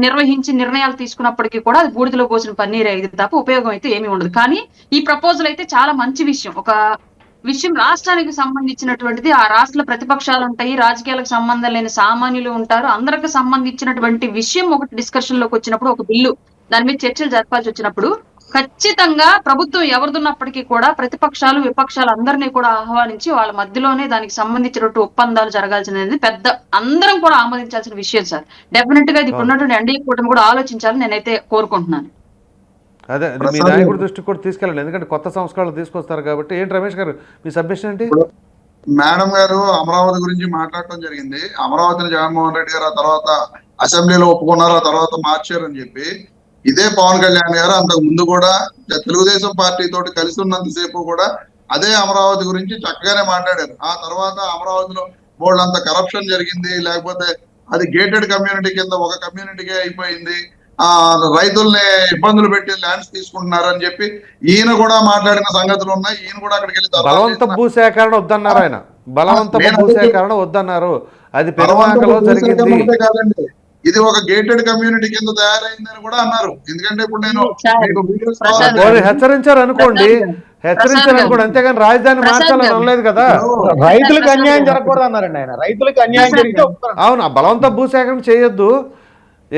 నిర్వహించి నిర్ణయాలు తీసుకున్నప్పటికీ కూడా అది బూడిదలో పోసిన పన్నీరే ఇది తప్ప ఉపయోగం అయితే ఏమీ ఉండదు. కానీ ఈ ప్రపోజల్ అయితే చాలా మంచి విషయం. ఒక విషయం రాష్ట్రానికి సంబంధించినటువంటిది, ఆ రాష్ట్ర ప్రతిపక్షాలు ఉంటాయి, రాజకీయాలకు సంబంధం లేని సామాన్యులు ఉంటారు, అందరికి సంబంధించినటువంటి విషయం ఒకటి డిస్కషన్ లోకి వచ్చినప్పుడు, ఒక బిల్లు దాని మీద చర్చలు జరపాల్సి వచ్చినప్పుడు ఖచ్చితంగా ప్రభుత్వం ఎవరిదున్నప్పటికీ కూడా ప్రతిపక్షాలు విపక్షాలు అందరినీ కూడా ఆహ్వానించి వాళ్ళ మధ్యలోనే దానికి సంబంధించినటువంటి ఒప్పందాలు జరగాల్సినది పెద్ద అందరం కూడా ఆమోదించాల్సిన విషయం సార్. డెఫినెట్ గా ఇది ఉన్నటువంటి ఎన్డీఏ కూటమి కూడా ఆలోచించాలని నేనైతే కోరుకుంటున్నాను. అదే మీ నాయకుడి దృష్టికి కూడా తీసుకెళ్ళండి, ఎందుకంటే కొత్త సంస్కరణలు తీసుకొస్తారు కాబట్టి. ఏంటి రమేష్ గారు మీ సబ్మిషన్ ఏంటి? మేడం గారు అమరావతి గురించి మాట్లాడటం జరిగింది. అమరావతిని జగన్మోహన్ రెడ్డి గారు ఆ తర్వాత అసెంబ్లీలో ఒప్పుకున్నారు, ఆ తర్వాత మార్చారు అని చెప్పి ఇదే పవన్ కళ్యాణ్ గారు అంతకు ముందు కూడా తెలుగుదేశం పార్టీ తోటి కలిసి ఉన్నంతసేపు కూడా అదే అమరావతి గురించి చక్కగానే మాట్లాడారు. ఆ తర్వాత అమరావతిలో బోల్డ్ కరప్షన్ జరిగింది, లేకపోతే అది గేటెడ్ కమ్యూనిటీ కింద ఒక కమ్యూనిటీకే అయిపోయింది, రైతుల్ని ఇబ్బందులు పెట్టి ల్యాండ్స్ తీసుకుంటున్నారు అని చెప్పి ఈయన కూడా మాట్లాడిన సంగతులు ఉన్నాయి. ఈయన కూడా అక్కడికి వెళ్ళి బలవంత భూసేకరణ వద్దన్నారు, ఆయన బలవంత భూసేకరణ వద్దన్నారు, అది పెరుమాకలో జరిగింది కాదండి, ఇది ఒక గేటెడ్ కమ్యూనిటీ కింద తయారైందని కూడా అన్నారు. ఎందుకంటే ఇప్పుడు నేను హెచ్చరించారు అనుకోండి, అంతేగాని రాజధాని మార్చాలని అనలేదు కదా. రైతులకు అన్యాయం జరగకూడదు అన్నారండి ఆయన. రైతులకు అన్యాయం జరిగితే అవును, బలవంత భూసేకరణ చేయొద్దు,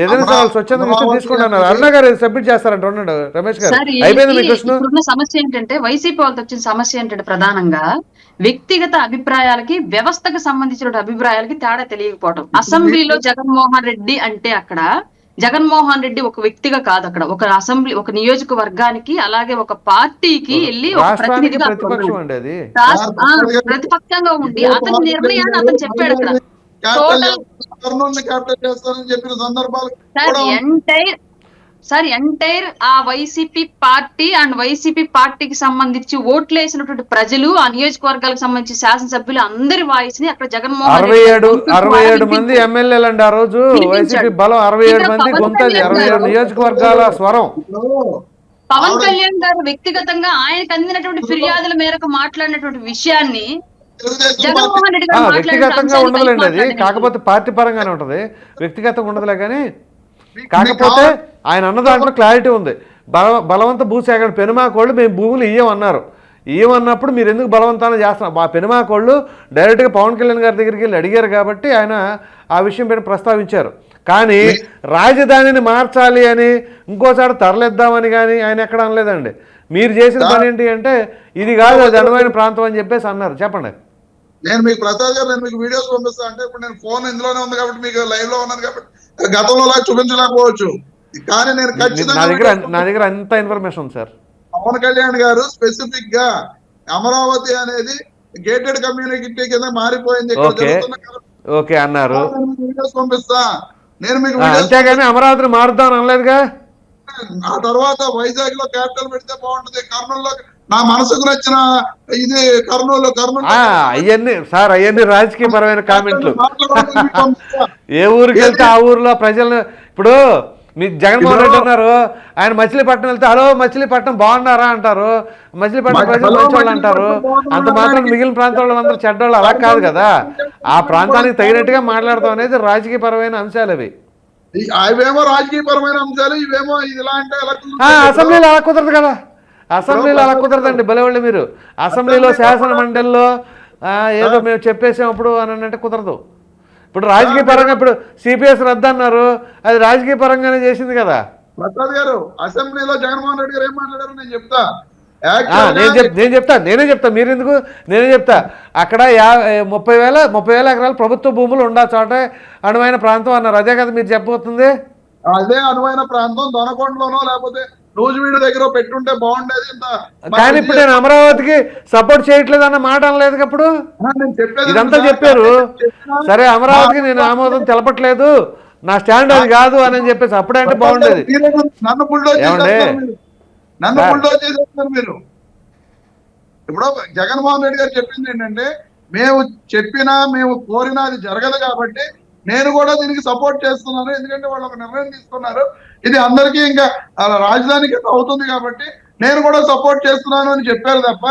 ఏదైనా స్వచ్ఛంద విషయం తీసుకుంటున్నారు. అరుణ గారు సబ్మిట్ చేస్తారంట. ఉన్నాడు రమేష్ గారు, అయిపోయింది మీ కృష్ణ. సమస్య ఏంటంటే వైసీపీ వాళ్ళతో వచ్చిన సమస్య ఏంటంటే ప్రధానంగా వ్యక్తిగత అభిప్రాయాలకి వ్యవస్థకు సంబంధించిన అభిప్రాయాలకి తేడా తెలియకపోవడం. అసెంబ్లీలో జగన్మోహన్ రెడ్డి అంటే అక్కడ జగన్మోహన్ రెడ్డి ఒక వ్యక్తిగా కాదు, అక్కడ ఒక అసెంబ్లీ ఒక నియోజకవర్గానికి అలాగే ఒక పార్టీకి వెళ్ళి ఒక ప్రతినిధిగా ప్రతిపక్షంగా ఉండి అతని నిర్ణయాన్ని అతను చెప్పాడు అక్కడ. ఎంటైర్ ఆ వైసీపీ పార్టీ అండ్ వైసీపీ పార్టీకి సంబంధించి ఓట్లు వేసినటువంటి ప్రజలు, ఆ నియోజకవర్గాలకు సంబంధించి శాసనసభ్యులు అందరి వాయిస్ ని అక్కడ జగన్మోహన్ 67 మంది ఎమ్మెల్యేలు అండి ఆ రోజు. వైసీపీ బలం 67 మంది గొంతది, 67 నియోజకవర్గాల స్వరం. పవన్ కళ్యాణ్ గారు వ్యక్తిగతంగా ఆయనకు అందినటువంటి ఫిర్యాదుల మేరకు మాట్లాడినటువంటి విషయాన్ని వ్యక్తిగతంగా ఉండదులేండి, అది కాకపోతే పార్టీ పరంగానే ఉంటది, వ్యక్తిగతంగా ఉండదులే. కానీ కాకపోతే ఆయన అన్న దాంట్లో క్లారిటీ ఉంది. బలవంత భూసేకరణ పెనుమాకోళ్ళు మేము భూములు ఇయ్యమన్నారు, ఇయ్యమన్నప్పుడు మీరు ఎందుకు బలవంతాన్ని చేస్తున్నారు? ఆ పెనుమాకోళ్ళు డైరెక్ట్గా పవన్ కళ్యాణ్ గారి దగ్గరికి వెళ్ళి అడిగారు కాబట్టి ఆయన ఆ విషయం పైన ప్రస్తావించారు. కానీ రాజధానిని మార్చాలి అని ఇంకోసారి తరలిద్దామని కానీ ఆయన ఎక్కడ అనలేదండి. మీరు చేసిన పని ఏంటి అంటే ఇది కాదు, అది అనువైన ప్రాంతం అని చెప్పేసి అన్నారు. చెప్పండి. నేను మీకు ప్రసాద్ గారు, నేను మీకు వీడియోస్ పంపిస్తాను. అంటే ఇప్పుడు నేను ఫోన్ ఇందులోనే ఉంది కాబట్టి మీకు లైవ్ లో ఉన్నాను కాబట్టి గతంలో చూపించలేకపోవచ్చు, కానీ నేను ఖచ్చితంగా నా దగ్గర అంత ఇన్ఫర్మేషన్ ఉంది సార్. పవన్ కళ్యాణ్ గారు స్పెసిఫిక్ గా అమరావతి అనేది గేటెడ్ కమ్యూనిటీ కింద మారిపోయింది ఓకే అన్నారు. వీడియోస్ పంపిస్తా నేను మీకు. అంతేగాని అమరావతిని మారుద్దాం అనలేదుగా. ఆ తర్వాత వైజాగ్ లో క్యాపిటల్ పెడితే బాగుంటది, కర్నూలు లో నా మనసుకు నచ్చిన ఇది కర్నూలు అవన్నీ రాజకీయ పరమైన కామెంట్లు. ఏ ఊరికి వెళ్తే ఆ ఊర్లో ప్రజలను, ఇప్పుడు మీకు జగన్మోహన్ రెడ్డి అన్నారు, ఆయన మచిలీపట్నం వెళ్తే హలో మచిలీపట్నం బాగున్నారా అంటారు, మచిలీపట్నం ప్రజలు మంచోళ్ళు అంటారు, అంత మాత్రం మిగిలిన ప్రాంతాల్లో అందరూ చెడ్డోళ్ళు అలా కాదు కదా. ఆ ప్రాంతానికి తగినట్టుగా మాట్లాడతాం అనేది రాజకీయ పరమైన అంశాలు అవి. అవేమో రాజకీయ పరమైన అంశాలు, ఇవేమో ఇలా అంటే అసెంబ్లీలో అలా కుదరదు కదా. అసెంబ్లీలో అలా కుదరదండి బలవాళ్ళు. మీరు అసెంబ్లీలో శాసన మండలిలో ఏదో మేము చెప్పేసామప్పుడు అని అంటే కుదరదు. ఇప్పుడు రాజకీయ పరంగా ఇప్పుడు సిపిఎస్ రద్దు అన్నారు, అది రాజకీయ పరంగానే చేసింది కదా. ప్రసాద్ గారు అసెంబ్లీలో జగన్మోహన్ రెడ్డి గారు ఏం మాట్లాడారు నేను చెప్తా. నేనే చెప్తా మీరెందుకు, నేనే చెప్తా. అక్కడ 30,000 ఎకరాలు ప్రభుత్వ భూములు ఉండా చోట అనువైన ప్రాంతం అన్నారు, అదే కదా మీరు చెప్పబోతుంది. అదే అనువైన ప్రాంతం దొనకొండలోనో లేకపోతే నూజివీడు దగ్గర పెట్టుంటే బాగుండేది. కానీ ఇప్పుడు నేను అమరావతికి సపోర్ట్ చేయట్లేదు అన్న మాట అనలేదు అప్పుడు. నేను చెప్పేది ఇదంతా చెప్పారు. సరే అమరావతికి నేను ఆమోదం తెలపట్లేదు, నా స్టాండ్ అది కాదు అని చెప్పేసి అప్పుడే అంటే బాగుండేది. నన్ను బుల్డోజ్ చేసేస్తున్నారు మీరు. ఇప్పుడు జగన్మోహన్ రెడ్డి గారు చెప్పింది ఏంటంటే, మేము కోరినా అది జరగదు కాబట్టి నేను కూడా దీనికి సపోర్ట్ చేస్తున్నాను, ఎందుకంటే వాళ్ళు ఒక నిర్ణయం తీసుకున్నారు, ఇది అందరికీ ఇంకా రాజధానికి అవుతుంది కాబట్టి నేను కూడా సపోర్ట్ చేస్తున్నాను అని చెప్పారు తప్ప,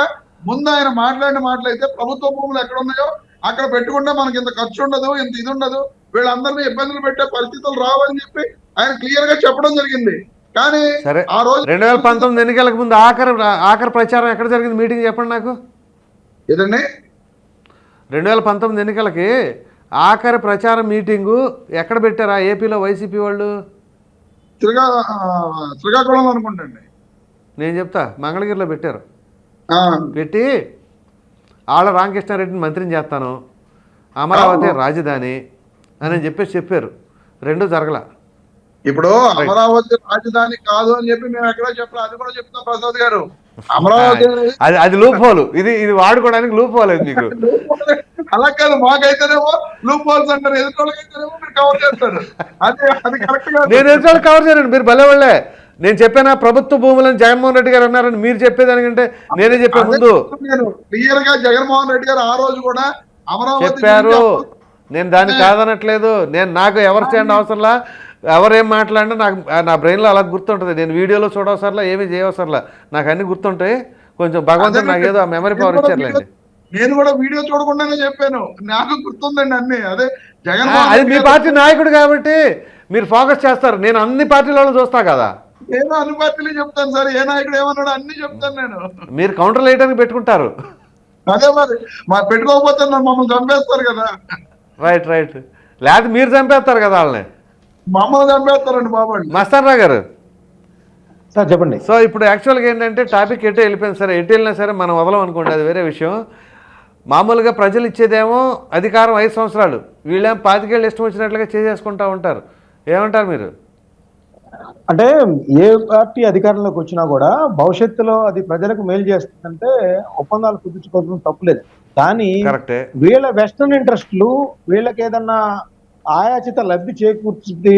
ముందు ఆయన మాట్లాడిన మాటలైతే ప్రభుత్వ భూములు ఎక్కడ ఉన్నాయో అక్కడ పెట్టుకుంటే మనకి ఇంత ఖర్చు ఉండదు, ఇంత ఇది ఉండదు, వీళ్ళందరినీ ఇబ్బందులు పెట్టే పరిస్థితులు రావని చెప్పి ఆయన క్లియర్ గా చెప్పడం జరిగింది. కానీ ఆ రోజు 2019 ఎన్నికలకు ముందు ఆఖరి ప్రచారం ఎక్కడ జరిగింది, మీటింగ్ చెప్పండి నాకు. ఏదండి 2019 ఎన్నికలకి ఆఖరి ప్రచారం మీటింగు ఎక్కడ పెట్టారా ఏపీలో వైసీపీ వాళ్ళు? శ్రీకాకుళం అనుకుంటండి. నేను చెప్తా, మంగళగిరిలో పెట్టారు. పెట్టి ఆళ్ళ రామకృష్ణారెడ్డిని మంత్రిని చేస్తాను, అమరావతి రాజధాని అని చెప్పారు. రెండు జరగల. ఇప్పుడు అమరావతి రాజధాని కాదు అని చెప్పి మేము ఎక్కడో చెప్పాలి, అది కూడా చెప్తాం ప్రసాద్ గారు. అమరావతి అది లూప్ హోల్, ఇది వాడుకోవడానికి లూప్ హోల్ అది మీకు. అలా కాదు, మాకైతేనేమో లూప్ హోల్స్ అంటారు, ఎదుర్కోళ్ళకైతేనేమో మీరు కవర్ చేస్తారు. అది కరెక్ట్ గా నేను ఎదుర్కోవాలి కవర్ చేయను, మీరు భలే వాళ్ళే. నేను చెప్పానా ప్రభుత్వ భూములని జగన్మోహన్ రెడ్డి గారు అన్నారని మీరు చెప్పేదానికంటే నేనే చెప్పే ముందు క్లియర్ గా జగన్మోహన్ రెడ్డి గారు ఆ రోజు కూడా అమరావతి చెప్పారు. నేను దాన్ని కాదనట్లేదు. నాకు ఎవరు స్టాండ్ అవసరంలా, ఎవరేం మాట్లాడినా నాకు నా బ్రెయిన్లో అలా గుర్తుంటుంది. నేను వీడియోలో చూడవసరలా, ఏమీ చేయవసరలా, నాకు అన్ని గుర్తుంటాయి. కొంచెం భగవంతుడు నాకు ఏదో మెమరీ పవర్ ఇచ్చారులేండి. నేను కూడా వీడియో చూడకుండానే చెప్పాను, నాకు గుర్తుందండి అన్ని. అదే అది మీ పార్టీ నాయకుడు కాబట్టి మీరు ఫోకస్ చేస్తారు. నేను అన్ని పార్టీలలో చూస్తా కదా, నేను అన్ని పార్టీలు చెప్తాను సార్, ఏ నాయకుడు ఏమన్నాడు అన్ని చెప్తాను నేను. మీరు కౌంటర్లు వేయడానికి పెట్టుకుంటారు. అదే మరి పెట్టుకోకపోతే మమ్మల్ని చంపేస్తారు కదా. రైట్ లేకపోతే మీరు చంపేస్తారు కదా వాళ్ళని, మమ్మల్ని చంపేస్తారండి బాబు. మస్తాన్రావు గారు సార్ చెప్పండి. సో ఇప్పుడు యాక్చువల్గా ఏంటంటే టాపిక్ ఎటు వెళ్ళిపోయింది సరే, ఎటు వెళ్ళినా సరే మనం వదలం అనుకోండి, అది వేరే విషయం. మామూలుగా ప్రజలు ఇచ్చేదేమో అధికారం 5 సంవత్సరాలు, వీళ్ళేమో 25 ఏళ్ళు ఇష్టం వచ్చినట్లుగా చేసుకుంటూ ఉంటారు. ఏమంటారు మీరు? అంటే ఏ పార్టీ అధికారంలోకి వచ్చినా కూడా భవిష్యత్తులో అది ప్రజలకు మేలు చేస్తుందంటే ఒప్పందాలు కుదుర్చుకోవడం తప్పులేదు. కానీ వీళ్ళ వెస్టర్న్ ఇంట్రెస్ట్లు వీళ్ళకి ఏదన్నా ఆయాచిత లబ్ధి చేకూర్చి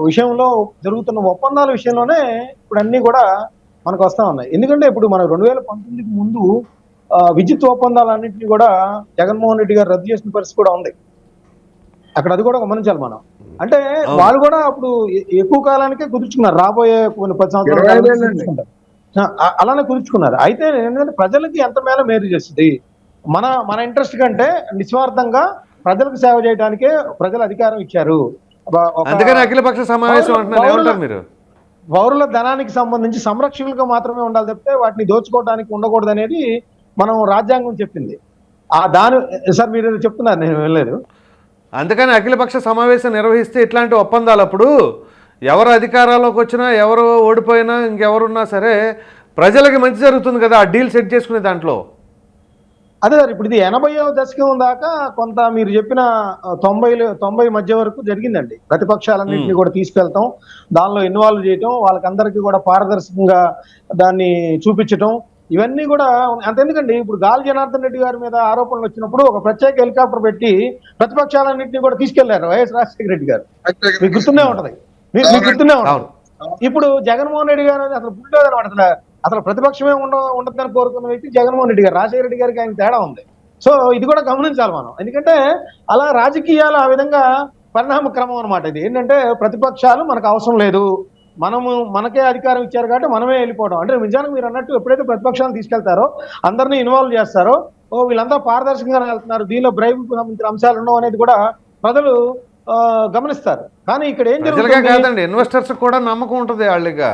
విషయంలో జరుగుతున్న ఒప్పందాల విషయంలోనే ఇప్పుడు అన్ని కూడా మనకు వస్తా ఉన్నాయి. ఎందుకంటే ఇప్పుడు మనం 2019కి ముందు విద్యుత్ ఒప్పందాలన్నింటినీ కూడా జగన్మోహన్ రెడ్డి గారు రద్దు చేసిన పరిస్థితి కూడా ఉంది. అక్కడ అది కూడా గమనించాలి మనం. అంటే వాళ్ళు కూడా అప్పుడు ఎక్కువ కాలానికే కుదుర్చుకున్నారు, రాబోయే కొన్ని 10 సంవత్సరాలు అలానే కుదుర్చుకున్నారు. అయితే ఏంటంటే ప్రజలకి ఎంత మేర మేలు చేస్తుంది, మన ఇంట్రెస్ట్ కంటే నిస్వార్థంగా ప్రజలకు సేవ చేయడానికే ప్రజలు అధికారం ఇచ్చారు. అఖిలపక్ష సమావేశం అంటున్నారు. పౌరుల ధనానికి సంబంధించి సంరక్షకులుగా మాత్రమే ఉండాలి తప్పితే వాటిని దోచుకోవడానికి ఉండకూడదు అనేది మనం రాజ్యాంగం చెప్పింది. దాని సార్ మీరు చెప్తున్నారు, నేను వెళ్ళలేదు. అందుకని అఖిలపక్ష సమావేశం నిర్వహిస్తే ఇట్లాంటి ఒప్పందాలు అప్పుడు ఎవరు అధికారంలోకి వచ్చినా ఎవరు ఓడిపోయినా ఇంకెవరున్నా సరే ప్రజలకి మంచి జరుగుతుంది కదా, ఆ డీల్ సెట్ చేసుకునే దాంట్లో. అదే సార్, ఇప్పుడు ఇది 80వ దశకం దాకా కొంత మీరు చెప్పిన 90 మధ్య వరకు జరిగిందండి. ప్రతిపక్షాలన్నింటినీ కూడా తీసుకెళ్తాం, దానిలో ఇన్వాల్వ్ చేయటం, వాళ్ళకందరికీ కూడా పారదర్శకంగా దాన్ని చూపించటం, ఇవన్నీ కూడా అంతెందుకండి. ఇప్పుడు గాలి జనార్దన్ రెడ్డి గారి మీద ఆరోపణలు వచ్చినప్పుడు ఒక ప్రత్యేక హెలికాప్టర్ పెట్టి ప్రతిపక్షాలన్నింటినీ కూడా తీసుకెళ్లారు వైఎస్ రాజశేఖర రెడ్డి గారు. మీకు గుర్తునే ఉంటది, మీకు గుర్తునే ఉంటది. ఇప్పుడు జగన్మోహన్ రెడ్డి గారు అసలు పుట్టలేదన్నమాట. అసలు ప్రతిపక్షమే ఉండదని కోరుకున్న వ్యక్తి జగన్మోహన్ రెడ్డి గారు. రాజశేఖర రెడ్డి గారికి ఆయన తేడా ఉంది. సో ఇది కూడా గమనించాలి మనం. ఎందుకంటే అలా రాజకీయాలు ఆ విధంగా పరిణామ క్రమం అనమాట. ఇది ఏంటంటే ప్రతిపక్షాలు మనకు అవసరం లేదు, మనకే అధికారం ఇచ్చారు కాబట్టి మనమే వెళ్ళిపోవడం. అంటే నిజానికి మీరు అన్నట్టు ఎప్పుడైతే ప్రతిపక్షాలను తీసుకెళ్తారో, అందరినీ ఇన్వాల్వ్ చేస్తారో, వీళ్ళంతా పారదర్శకంగా వెళ్తున్నారు, దీనిలో బ్రైబ్ సంబంధించిన అంశాలు ఉండవు అనేది కూడా ప్రజలు గమనిస్తారు. కానీ ఇక్కడ ఏం జరుగుతుంది, ఇన్వెస్టర్స్ కూడా నమ్మకం ఉంటుంది వాళ్ళగా.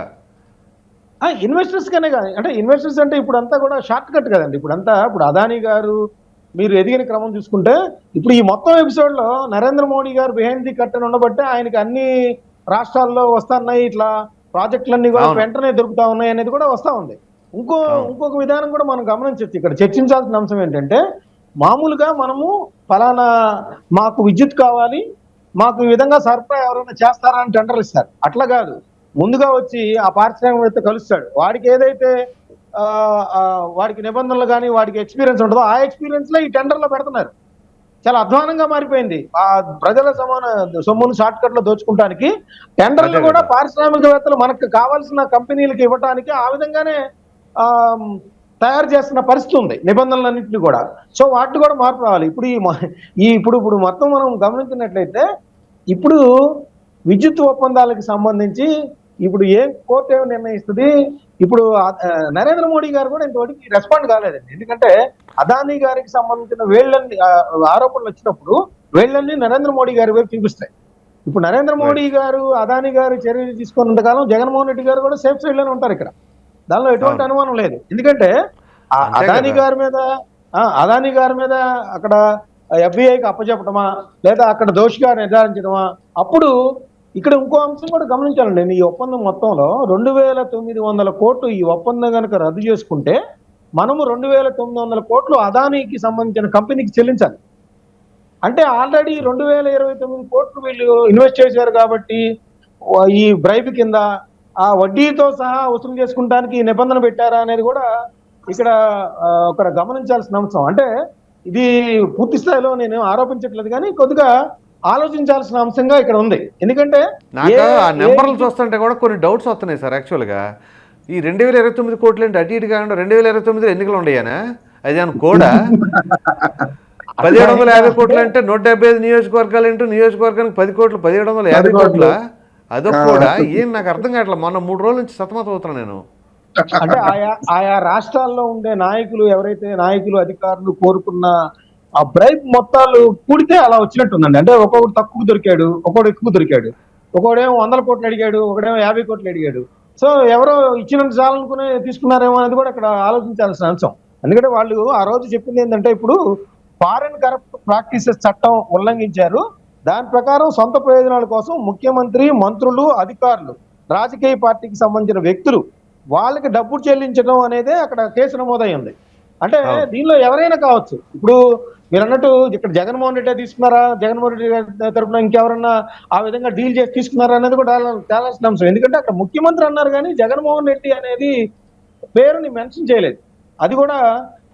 ఇన్వెస్టర్స్ కనే కాదు, అంటే ఇన్వెస్టర్స్ అంటే ఇప్పుడు అంతా కూడా షార్ట్ కట్ కదండి. ఇప్పుడు అదానీ గారు మీరు ఎదిగిన క్రమం చూసుకుంటే ఇప్పుడు ఈ మొత్తం ఎపిసోడ్ లో నరేంద్ర మోడీ గారు బిహైండ్ ది కర్టెన్ ఉండబట్టే ఆయనకి అన్ని రాష్ట్రాల్లో వస్తున్నాయి, ఇట్లా ప్రాజెక్టులన్నీ కూడా వెంటనే దొరుకుతా ఉన్నాయి అనేది కూడా వస్తా ఉంది. ఇంకొక విధానం కూడా మనం గమనించవచ్చు. ఇక్కడ చర్చించాల్సిన అంశం ఏంటంటే, మామూలుగా మనము ఫలానా మాకు విద్యుత్ కావాలి, మాకు ఈ విధంగా సరఫరా ఎవరైనా చేస్తారా అని టెండర్లు ఇస్తారు. అట్లా కాదు, ముందుగా వచ్చి ఆ పారిశ్రామికవేత్త కలుస్తాడు. వాడికి ఏదైతే వాడికి నిబంధనలు కానీ వాడికి ఎక్స్పీరియన్స్ ఉంటుందో ఆ ఎక్స్పీరియన్స్ లో ఈ టెండర్లో పెడుతున్నారు. చాలా అధ్వానంగా మారిపోయింది. ఆ ప్రజల సొమ్మును షార్ట్ కట్ లో దోచుకుంటానికి టెండర్లు కూడా పారిశ్రామికవేత్తలు మనకు కావాల్సిన కంపెనీలకు ఇవ్వడానికి ఆ విధంగానే తయారు చేస్తున్న పరిస్థితి ఉంది, నిబంధనలన్నింటినీ కూడా. సో వాటిని కూడా మార్పు రావాలి. ఇప్పుడు ఇప్పుడు మొత్తం మనం గమనించినట్లయితే ఇప్పుడు విద్యుత్ ఒప్పందాలకు సంబంధించి ఇప్పుడు కోర్టు ఏమి నిర్ణయిస్తుంది? ఇప్పుడు నరేంద్ర మోడీ గారు కూడా ఇంతవరకు రెస్పాండ్ కాలేదండి. ఎందుకంటే అదానీ గారికి సంబంధించిన ఆరోపణలు వచ్చినప్పుడు వేళ్ళన్నీ నరేంద్ర మోడీ గారి వైపు చూపిస్తాయి. ఇప్పుడు నరేంద్ర మోడీ గారు అదానీ గారు చర్యలు తీసుకున్నంతకాలం జగన్మోహన్ రెడ్డి గారు కూడా సేఫ్ సైడ్ లోనే ఉంటారు ఇక్కడ. దానిలో ఎటువంటి అనుమానం లేదు. ఎందుకంటే అదానీ గారి మీద అక్కడ FBI అప్పచెప్పటమా లేదా అక్కడ దోషిగా నిర్ధారించడమా? అప్పుడు ఇక్కడ ఇంకో అంశం కూడా గమనించాలండి. ఈ ఒప్పందం మొత్తంలో 2900 కోట్లు ఈ ఒప్పందం కనుక రద్దు చేసుకుంటే మనము 2900 కోట్లు అదానీకి సంబంధించిన కంపెనీకి చెల్లించాలి. అంటే ఆల్రెడీ 2029 కోట్లు వీళ్ళు ఇన్వెస్ట్ చేశారు కాబట్టి ఈ బ్రైబ్ కింద ఆ వడ్డీతో సహా వసూలు చేసుకుంటానికి నిబంధన పెట్టారా అనేది కూడా ఇక్కడ ఒక గమనించాల్సిన అంశం. అంటే ఇది పూర్తి స్థాయిలో నేను ఆరోపించట్లేదు, కానీ కొద్దిగా ఆలోచించాల్సిన అంశంగా ఇక్కడ ఉంది. ఎందుకంటే నాకు ఆ నెంబర్లు చూస్తుంటే కూడా కొన్ని డౌట్స్ వస్తున్నాయి సార్. యాక్చువల్గా ఈ 2029 కోట్లు ఏంటి అటు ఇటు కాకుండా 2029 ఎన్నికలు ఉండయానా? అది అని కూడా 1750 కోట్లు అంటే 175 నియోజకవర్గాలు ఏంటో నియోజకవర్గానికి 10 కోట్లు 1750 కోట్ల అదొక కూడా ఏం నాకు అర్థం కావట్లేదు. మొన్న 3 రోజుల నుంచి సతమతం అవుతున్నాను నేను. అంటే ఆయా రాష్ట్రాల్లో ఉండే నాయకులు ఎవరైతే అధికారులు కోరుకున్న ఆ బ్రైబ్ మొత్తాలు కూడితే అలా వచ్చినట్టుందండి. అంటే ఒక్కొక్కడు తక్కువ దొరికాడు, ఒక్కొక్కడు ఎక్కువ దొరికాడు, ఒకడేమో 100 కోట్లు అడిగాడు, ఒకడేమో 50 కోట్లు అడిగాడు. సో ఎవరో ఇచ్చినంత చాలనుకునే తీసుకున్నారేమో అనేది కూడా ఇక్కడ ఆలోచించాల్సిన అంశం. ఎందుకంటే వాళ్ళు ఆ రోజు చెప్పింది ఏంటంటే ఇప్పుడు ఫారెన్ కరప్ట్ ప్రాక్టీసెస్ చట్టం ఉల్లంఘించారు. దాని ప్రకారం సొంత ప్రయోజనాల కోసం ముఖ్యమంత్రి, మంత్రులు, అధికారులు, రాజకీయ పార్టీకి సంబంధించిన వ్యక్తులు వాళ్ళకి డబ్బు చెల్లించడం అనేది అక్కడ కేసు నమోదయ్యింది. అంటే దీనిలో ఎవరైనా కావచ్చు. ఇప్పుడు మీరు అన్నట్టు ఇక్కడ జగన్మోహన్ రెడ్డి తీసుకున్నారా, జగన్మోహన్ రెడ్డి గారి తరఫున ఇంకెవరన్నా ఆ విధంగా డీల్ చేసి తీసుకున్నారా అనేది కూడా తేలాల్సిన అంశం. ఎందుకంటే అక్కడ ముఖ్యమంత్రి అన్నారు కానీ జగన్మోహన్ రెడ్డి అనేది పేరుని మెన్షన్ చేయలేదు. అది కూడా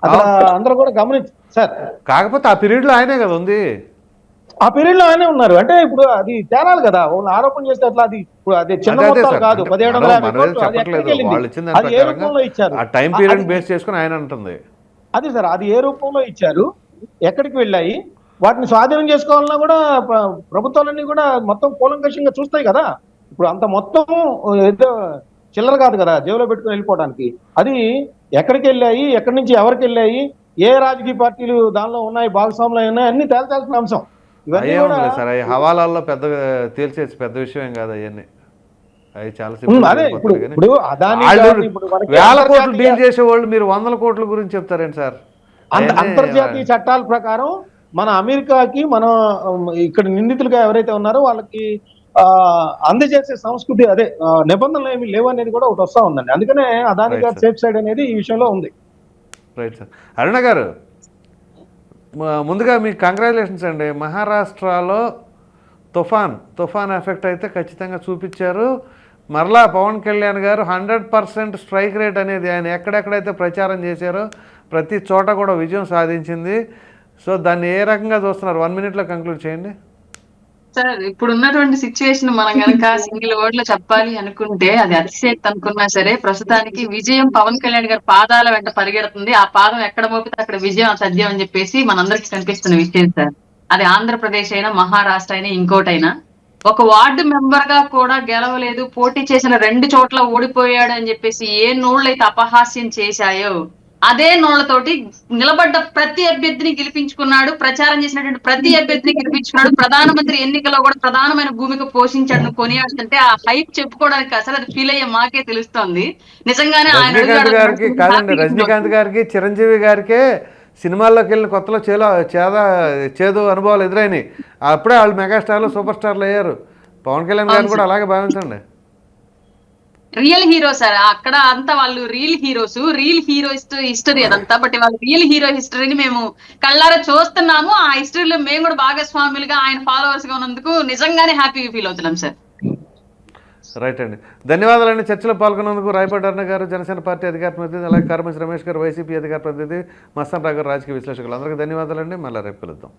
అక్కడ అందరూ కూడా గమనించారు సార్. కాకపోతే ఆ పీరియడ్ లో ఆయనే కదా ఉంది, ఆ పీరియడ్ లో ఆయనే ఉన్నారు. అంటే ఇప్పుడు అది తేలాలి కదా, వాళ్ళు ఆరోపణ చేస్తే అట్లా అది ఇప్పుడు అది చిన్న మొత్తాలు కాదు. 1750 కోట్లు అది ఎక్కడికి వెళ్ళింది, అది ఏ రూపంలో ఇచ్చారు, ఆ టైం పీరియడ్ బేస్ చేసుకుని ఆయన అంటుంది. అది సార్ అది ఏ రూపంలో ఇచ్చారు, ఎక్కడికి వెళ్ళాయి, వాటిని స్వాధీనం చేసుకోవాలన్నా కూడా ప్రభుత్వాలన్నీ కూడా మొత్తం కూలంకషంగా చూస్తాయి కదా. ఇప్పుడు అంత మొత్తం ఏదో చిల్లర కాదు కదా జేబులో పెట్టుకుని వెళ్ళిపోవడానికి. అది ఎక్కడికి వెళ్ళాయి, ఎక్కడి నుంచి ఎవరికి వెళ్ళాయి, ఏ రాజకీయ పార్టీలు దానిలో ఉన్నాయి, భాగస్వాములు ఉన్నాయి, అన్ని తేల్చాల్సిన అంశం. ఇవన్నీ సార్ హవాలాల్లో పెద్ద తేల్చేసి పెద్ద విషయం కాదు అవన్నీ. అవి చాలా వేల కోట్లు డీల్ చేసే వాళ్ళు మీరు 100 కోట్ల గురించి చెప్తారేంటి సార్? అంతర్జాతీయ చట్టాల ప్రకారం మన అమెరికాకి మనం ఇక్కడ నిందితులుగా ఎవరైతే ఉన్నారో వాళ్ళకి అందజేసే సంస్కృతి అదే నిబంధనలు ఏమి లేవు అనేది కూడా ఒకటి వస్తా ఉందండి. అందుకనే అదానీ గారు సేఫ్ సైడ్ అనేది ఈ విషయంలో ఉంది. Right sir. అరుణ గారు, ముందుగా మీకు కంగ్రాచులేషన్స్ అండి. మహారాష్ట్రలో తుఫాన్ ఎఫెక్ట్ అయితే ఖచ్చితంగా చూపించారు. మరలా పవన్ కళ్యాణ్ గారు 100% స్ట్రైక్ రేట్ అనేది ఆయన ఎక్కడెక్కడైతే ప్రచారం చేశారో ప్రతి చోట కూడా విజయం సాధించింది. సో దాన్ని ఏ రకంగా చూస్తున్నారు? 1 minute కంక్లూడ్ చేయండి సార్. ఇప్పుడు ఉన్నటువంటి సిచ్యువేషన్ మనం కనుక సింగిల్ వర్డ్ లో చెప్పాలి అనుకుంటే అది అతిశయక్తి అనుకున్నా సరే ప్రస్తుతానికి విజయం పవన్ కళ్యాణ్ గారి పాదాల వెంట పరిగెడుతుంది. ఆ పాదం ఎక్కడ మోపితే అక్కడ విజయం సత్యం అని చెప్పేసి మనందరికీ కనిపిస్తున్న విషయం సార్. అది ఆంధ్రప్రదేశ్ అయినా మహారాష్ట్ర అయినా ఇంకోటైనా ఒక వార్డు మెంబర్ గా కూడా గెలవలేదు, పోటీ చేసిన 2 చోట్ల ఓడిపోయాడు అని చెప్పేసి ఏ నోళ్ళైతే అపహాస్యం చేశాయో అదే నోళ్లతోటి నిలబడ్డ ప్రతి అభ్యర్థిని గెలిపించుకున్నాడు, ప్రచారం చేసినటువంటి ప్రతి అభ్యర్థిని గెలిపించుకున్నాడు, ప్రధానమంత్రి ఎన్నికల్లో కూడా ప్రధానమైన భూమిక పోషించాడు కొనియాడుతుంటే ఆ హైప్ చెప్పుకోవడానికి అసలు అది ఫీల్ అయ్యే మాకే తెలుస్తోంది. నిజంగానే రజనీకాంత్ గారికి చిరంజీవి గారికే సినిమాల్లోకి వెళ్ళిన కొత్తలో చేదు అనుభవాలు ఎదురైనాయి. అప్పుడే వాళ్ళు మెగాస్టార్లు సూపర్ స్టార్లు అయ్యారు. పవన్ కళ్యాణ్ గారిని కూడా అలాగే భావించండి. Real hero sir. అక్కడ అంతా వాళ్ళు రియల్ హీరో హిస్టరీ అదంతా. బట్ వాళ్ళు రియల్ హీరో హిస్టరీని మేము కళ్ళారా చూస్తున్నాము. ఆ హిస్టరీలో మేము కూడా భాగస్వాములుగా ఆయన ఫాలోవర్స్ గా ఉన్నందుకు నిజంగానే హ్యాపీగా ఫీల్ అవుతున్నాం సార్. రైట్ అండి, ధన్యవాదాలండి. చర్చలో పాల్గొన్నందుకు రాయపాటి అరుణ గారు, జనసేన పార్టీ అధికార ప్రతినిధి, అలాగే కార్మేశ్వర రమేష్ గారు, వైసీపీ అధికార ప్రతినిధి, మస్తాన్ రావు గారు, రాజకీయ విశ్లేషకులు, అందరికీ ధన్యవాదాలండి. మళ్ళీ రేపు కలుద్దాం.